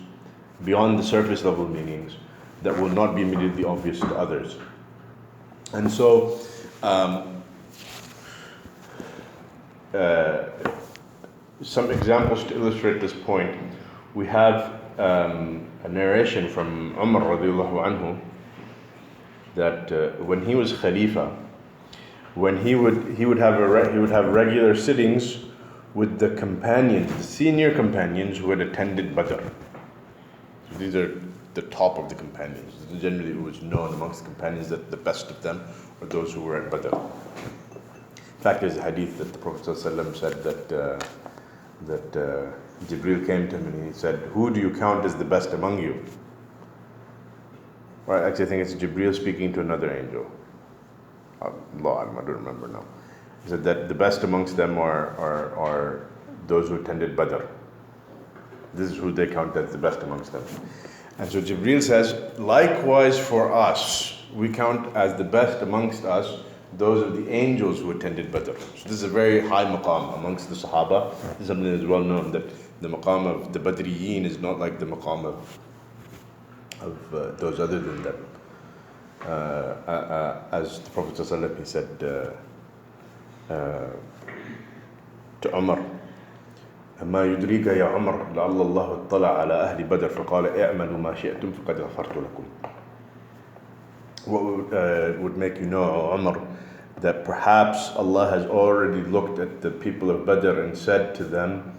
A: beyond the surface level meanings that will not be immediately obvious to others. And so some examples to illustrate this point. We have a narration from Umar radiallahu anhu that when he was Khalifa, when he would have regular sittings with the companions, the senior companions who had attended Badr. So these are the top of the companions. Generally, it was known amongst the companions that the best of them were those who were at Badr. In fact, there's a hadith that the Prophet ﷺ said that Jibreel came to him and he said, "Who do you count as the best among you?" Right, actually I think it's Jibreel speaking to another angel. Allah, I don't remember now. He said that the best amongst them are those who attended Badr. This is who they count as the best amongst them. And so Jibreel says, likewise for us, we count as the best amongst us those of the angels who attended Badr. So this is a very high maqam amongst the Sahaba. This is something that is well known, that the maqam of the Badriyin is not like the maqam of those other than them. As the Prophet ﷺ, he said to Umar, ما يدريك يا عمر لعل الله اطلع على أهل بدر فقال اعملوا ما شئتم فقد غفرت لكم. What would make you know, Umar, that perhaps Allah has already looked at the people of Badr and said to them,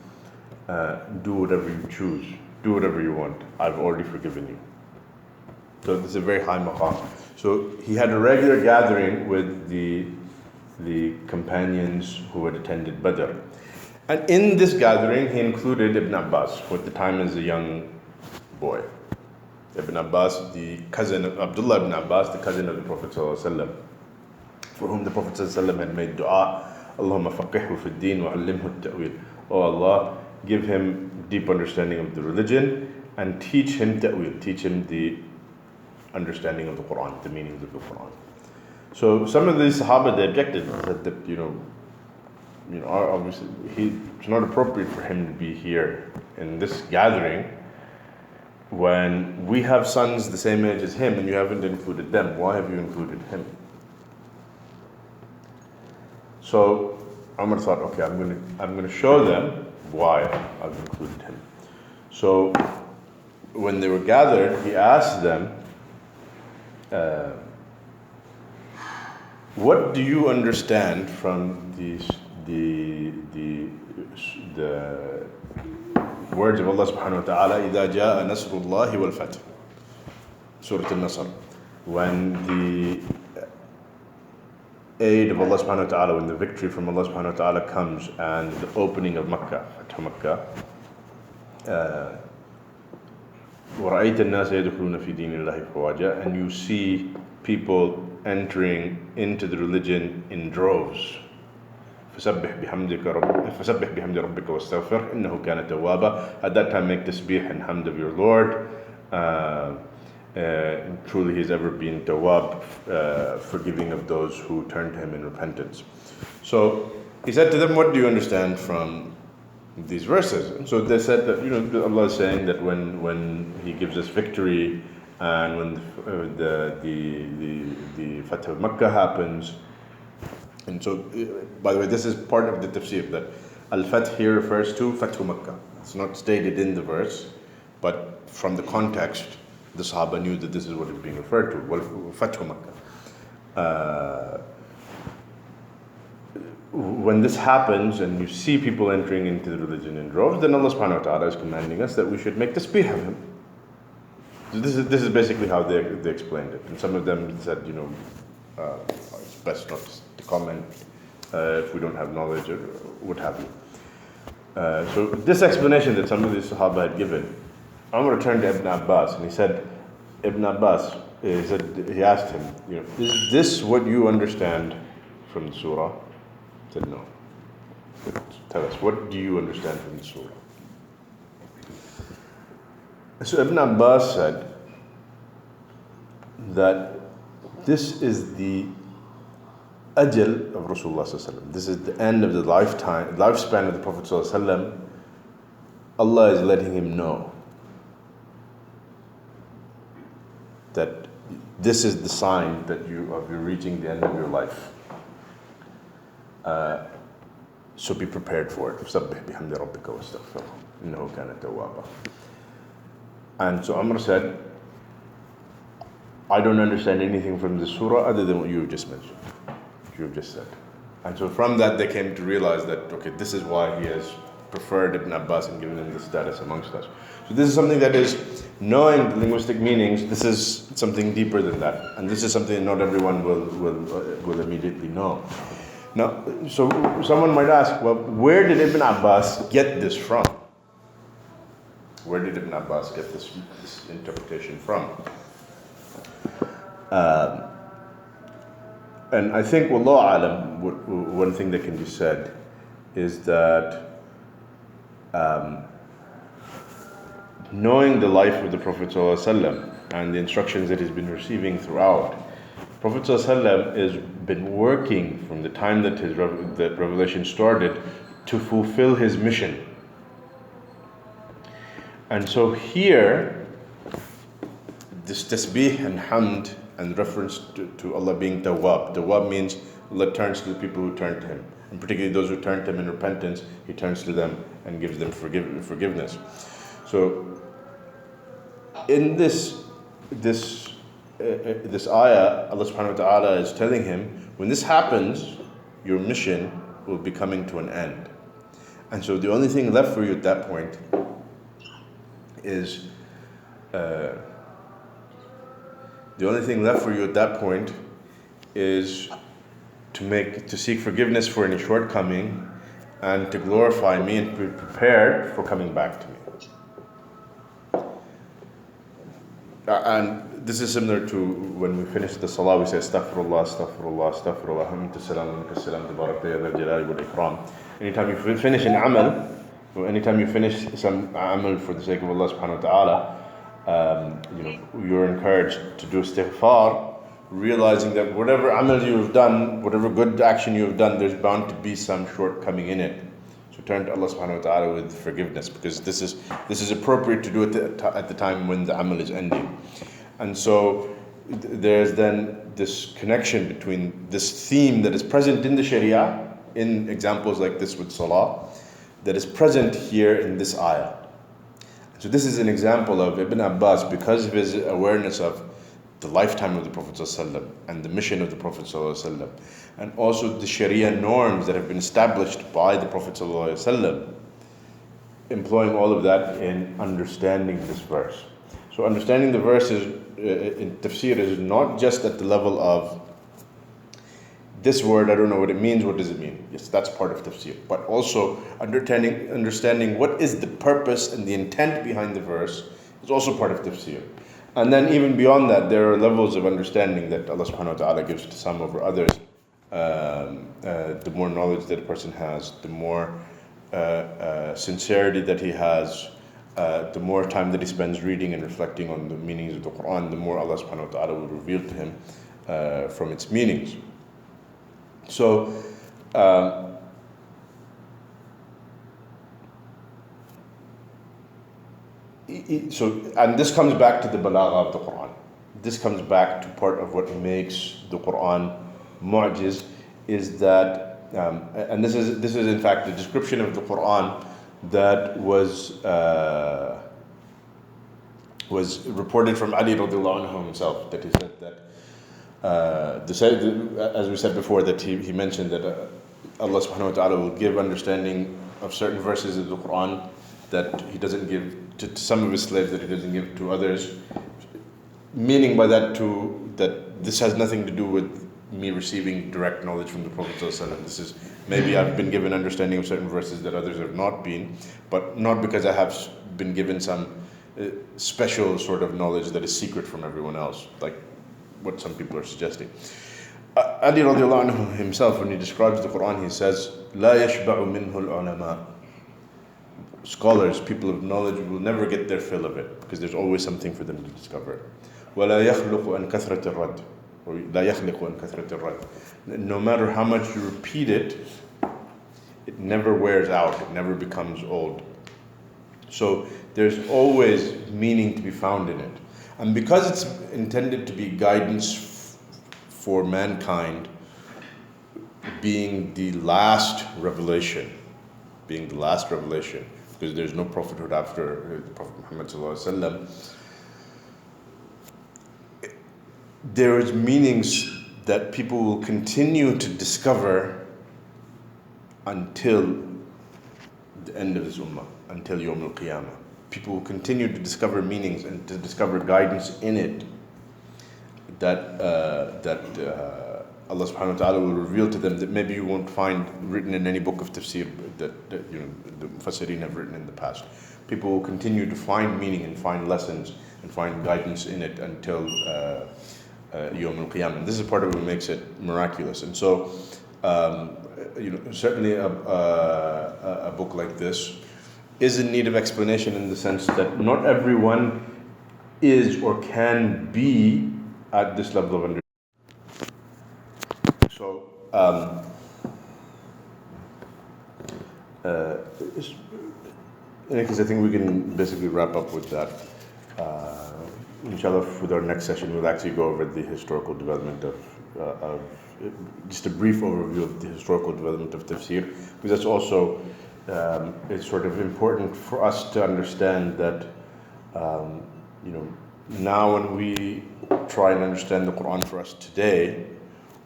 A: do whatever you choose, do whatever you want, I've already forgiven you. So this is a very high maqam. So he had a regular gathering with the companions who had attended Badr. And in this gathering, he included Ibn Abbas, who at the time is a young boy. Ibn Abbas, the cousin of Abdullah ibn Abbas, the cousin of the Prophet ﷺ, for whom the Prophet ﷺ had made dua, Allahumma faqihhu fi ad-din wa 'allimhu at-ta'wil. Oh Allah, give him deep understanding of the religion and teach him ta'wil, teach him the understanding of the Qur'an, the meanings of the Qur'an. So some of these Sahaba, they objected, said that, obviously it's not appropriate for him to be here in this gathering when we have sons the same age as him and you haven't included them. Why have you included him? So Umar thought, okay, I'm going to show them why I've included him. So when they were gathered, he asked them, what do you understand from the words of Allah subhanahu wa ta'ala, إِذَا جَاءَ نَصْرُ اللَّهِ وَالْفَتْحِ, Surah Al-Nasr, when the aid of Allah subhanahu wa ta'ala, when the victory from Allah subhanahu wa ta'ala comes and the opening of Makkah, Fathu Makkah, وَرَأَيْتَ النَّاسَ يَدْخُلُونَ فِي دِينِ اللَّهِ فَوَاجًا, and you see people entering into the religion in droves. فَسَبِّحْ بِحَمْدِ رَبِّكَ وَاسْتَغْفِرْ إِنَّهُ كَانَ تَوَّابًا. At that time make tasbih and hamd of your Lord. Truly he has ever been tawwab, forgiving of those who turn to him in repentance. So he said to them, what do you understand from these verses? And so they said that, Allah is saying that when he gives us victory and when the Fatah of Makkah happens. And so, by the way, this is part of the tafsir, that Al-Fath here refers to Fathu Makkah. It's not stated in the verse, but from the context, the Sahaba knew that this is what is being referred to, Fathu Makkah. When this happens and you see people entering into the religion in droves, then Allah subhanahu wa ta'ala is commanding us that we should make tasbih of him. So this is basically how they explained it. And some of them said, it's best not to comment if we don't have knowledge or what have you. So this explanation that some of the Sahaba had given, Umar turned to Ibn Abbas and he said, Ibn Abbas, he asked him, is this what you understand from the surah? He said, no. Tell us, what do you understand from the surah? So Ibn Abbas said that this is the ajal of Rasulullah sallallahu alaihi wasallam. This is the end of the lifespan of the Prophet sallallahu alaihi wasallam. Allah is letting him know that this is the sign that you're reaching the end of your life. So be prepared for it. فَسَبِّحْ بِحَمْدِ رَبِّكَ وَاسْتَغْفِرْهُ إِنَّهُ كَانَ تَوَّابًا. And so Umar said, I don't understand anything from the surah other than what you have just mentioned, what you have just said. And so from that they came to realize that, okay, this is why he has preferred Ibn Abbas and given him the status amongst us. So this is something that is, knowing the linguistic meanings, this is something deeper than that. And this is something that not everyone will immediately know. Now, so someone might ask, well, where did Ibn Abbas get this from? Where did Ibn Abbas get this interpretation from? And I think, wallahu alam, one thing that can be said is that knowing the life of the Prophet ﷺ and the instructions that he's been receiving throughout, Prophet ﷺ has been working from the time that that revelation started to fulfill his mission. And so here, this tasbih and hamd and reference to Allah being tawwab. Tawwab means Allah turns to the people who turn to Him. And particularly those who turn to Him in repentance, He turns to them and gives them forgiveness. So, in this ayah, Allah subhanahu wa ta'ala is telling him, when this happens, your mission will be coming to an end. And so the only thing left for you at that point is to seek forgiveness for any shortcoming and to glorify me and be prepared for coming back to me. And this is similar to when we finish the salah, we say astaghfirullah, astaghfirullah, astaghfirullah, hamdu salam, minka salam, tabarak ya dhal jalali wal ikram. Anytime you finish an amal, or anytime you finish some amal for the sake of Allah subhanahu wa ta'ala, you're encouraged to do istighfar, realizing that whatever amal you've done, whatever good action you've done, there's bound to be some shortcoming in it. So turn to Allah subhanahu wa ta'ala with forgiveness, because this is appropriate to do it at the time when the amal is ending. And so there's then this connection between this theme that is present in the Sharia, in examples like this with Salah, that is present here in this ayah. So this is an example of Ibn Abbas, because of his awareness of the lifetime of the Prophet ﷺ and the mission of the Prophet ﷺ, and also the Sharia norms that have been established by the Prophet ﷺ, employing all of that in understanding this verse. So understanding the verse in Tafsir is not just at the level of this word, I don't know what it means, what does it mean? Yes, that's part of Tafsir. But also understanding what is the purpose and the intent behind the verse is also part of Tafsir. And then even beyond that, there are levels of understanding that Allah subhanahu wa ta'ala gives to some over others. The more knowledge that a person has, the more sincerity that he has, the more time that he spends reading and reflecting on the meanings of the Qur'an, the more Allah subhanahu wa ta'ala will reveal to him from its meanings. So, and this comes back to the balagha of the Qur'an. This comes back to part of what makes the Qur'an mu'jiz, is that, and this is in fact the description of the Qur'an that was reported from Ali radiallahu anhu himself, that he said that, as we said before, that he mentioned that Allah subhanahu wa ta'ala will give understanding of certain verses of the Qur'an that He doesn't give to some of His slaves, that He doesn't give to others, meaning by that that this has nothing to do with me receiving direct knowledge from the Prophet ﷺ. This is, maybe I've been given understanding of certain verses that others have not been, but not because I have been given some special sort of knowledge that is secret from everyone else, like what some people are suggesting. Ali radiallahu anhu himself, when he describes the Quran, he says, "La yashba'u minhu al-ulama." Scholars, people of knowledge, will never get their fill of it, because there's always something for them to discover. وَلَا يَخْلُقُ عَنْ كَثْرَةِ الرَّدِّ, or لَا يَخْلِقُ عَنْ كَثْرَةِ الرَّدِّ. No matter how much you repeat it, it never wears out, it never becomes old. So there's always meaning to be found in it. And because it's intended to be guidance for mankind, being the last revelation, because there's no prophethood after the Prophet Muhammad ﷺ, there is meanings that people will continue to discover until the end of this ummah, until Yawm al-Qiyamah. People will continue to discover meanings and to discover guidance in it that Allah subhanahu wa ta'ala will reveal to them, that maybe you won't find written in any book of tafsir that the Mufassirin have written in the past. People will continue to find meaning and find lessons and find guidance in it until Yawm al-Qiyamah. This is part of what makes it miraculous. And so, certainly a book like this is in need of explanation in the sense that not everyone is or can be at this level of understanding. So, in any case, I think we can basically wrap up with that. Inshallah, with our next session, we'll actually go over the historical development of just a brief overview of the historical development of tafsir, because that's also it's sort of important for us to understand that now when we try and understand the Quran for us today,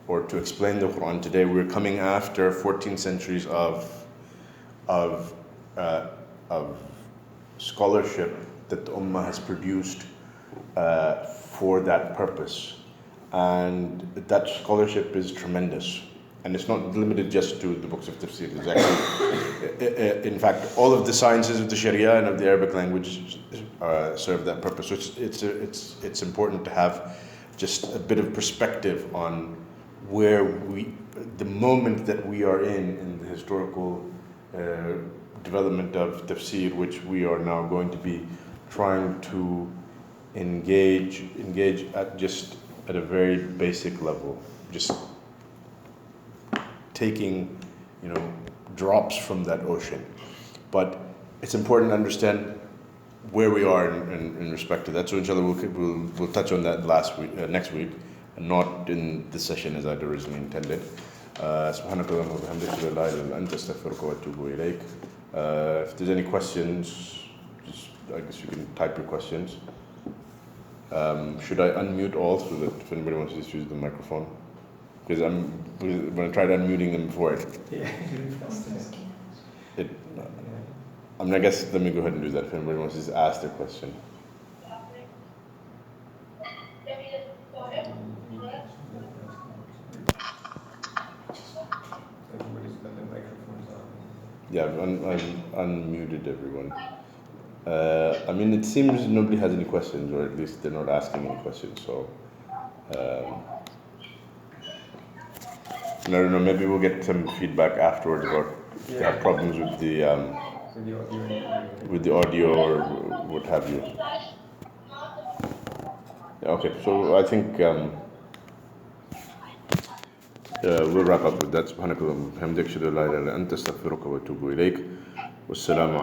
A: or to explain the Quran today, we're coming after 14 centuries of scholarship that the Ummah has produced for that purpose. And that scholarship is tremendous. And it's not limited just to the books of tafsir. It's actually, in fact, all of the sciences of the Sharia and of the Arabic language serve that purpose. So it's important to have just a bit of perspective on where the moment that we are in the historical development of tafsir, which we are now going to be trying to engage at a very basic level, just taking drops from that ocean. But it's important to understand where we are in respect to that. So inshallah we'll touch on that next week, and not in this session as I'd originally intended. سبحانك اللهم وبحمدك لا إله إلا أنت أستغفرك وأتوب إليك. If there's any questions, I guess you can type your questions. Should I unmute all so that if anybody wants to just use the microphone? Because when I tried unmuting them before, I guess let me go ahead and do that if anybody wants to just ask their question. Yeah, I've unmuted everyone. It seems nobody has any questions, or at least they're not asking any questions. So, I don't know. Maybe we'll get some feedback afterwards about if they have problems with the audio or what have you. Okay, so I think we'll wrap up with that. سبحانك اللهم وبحمدك أشهد أن لا إله إلا أنت أستغفرك وأتوب إليك والسلام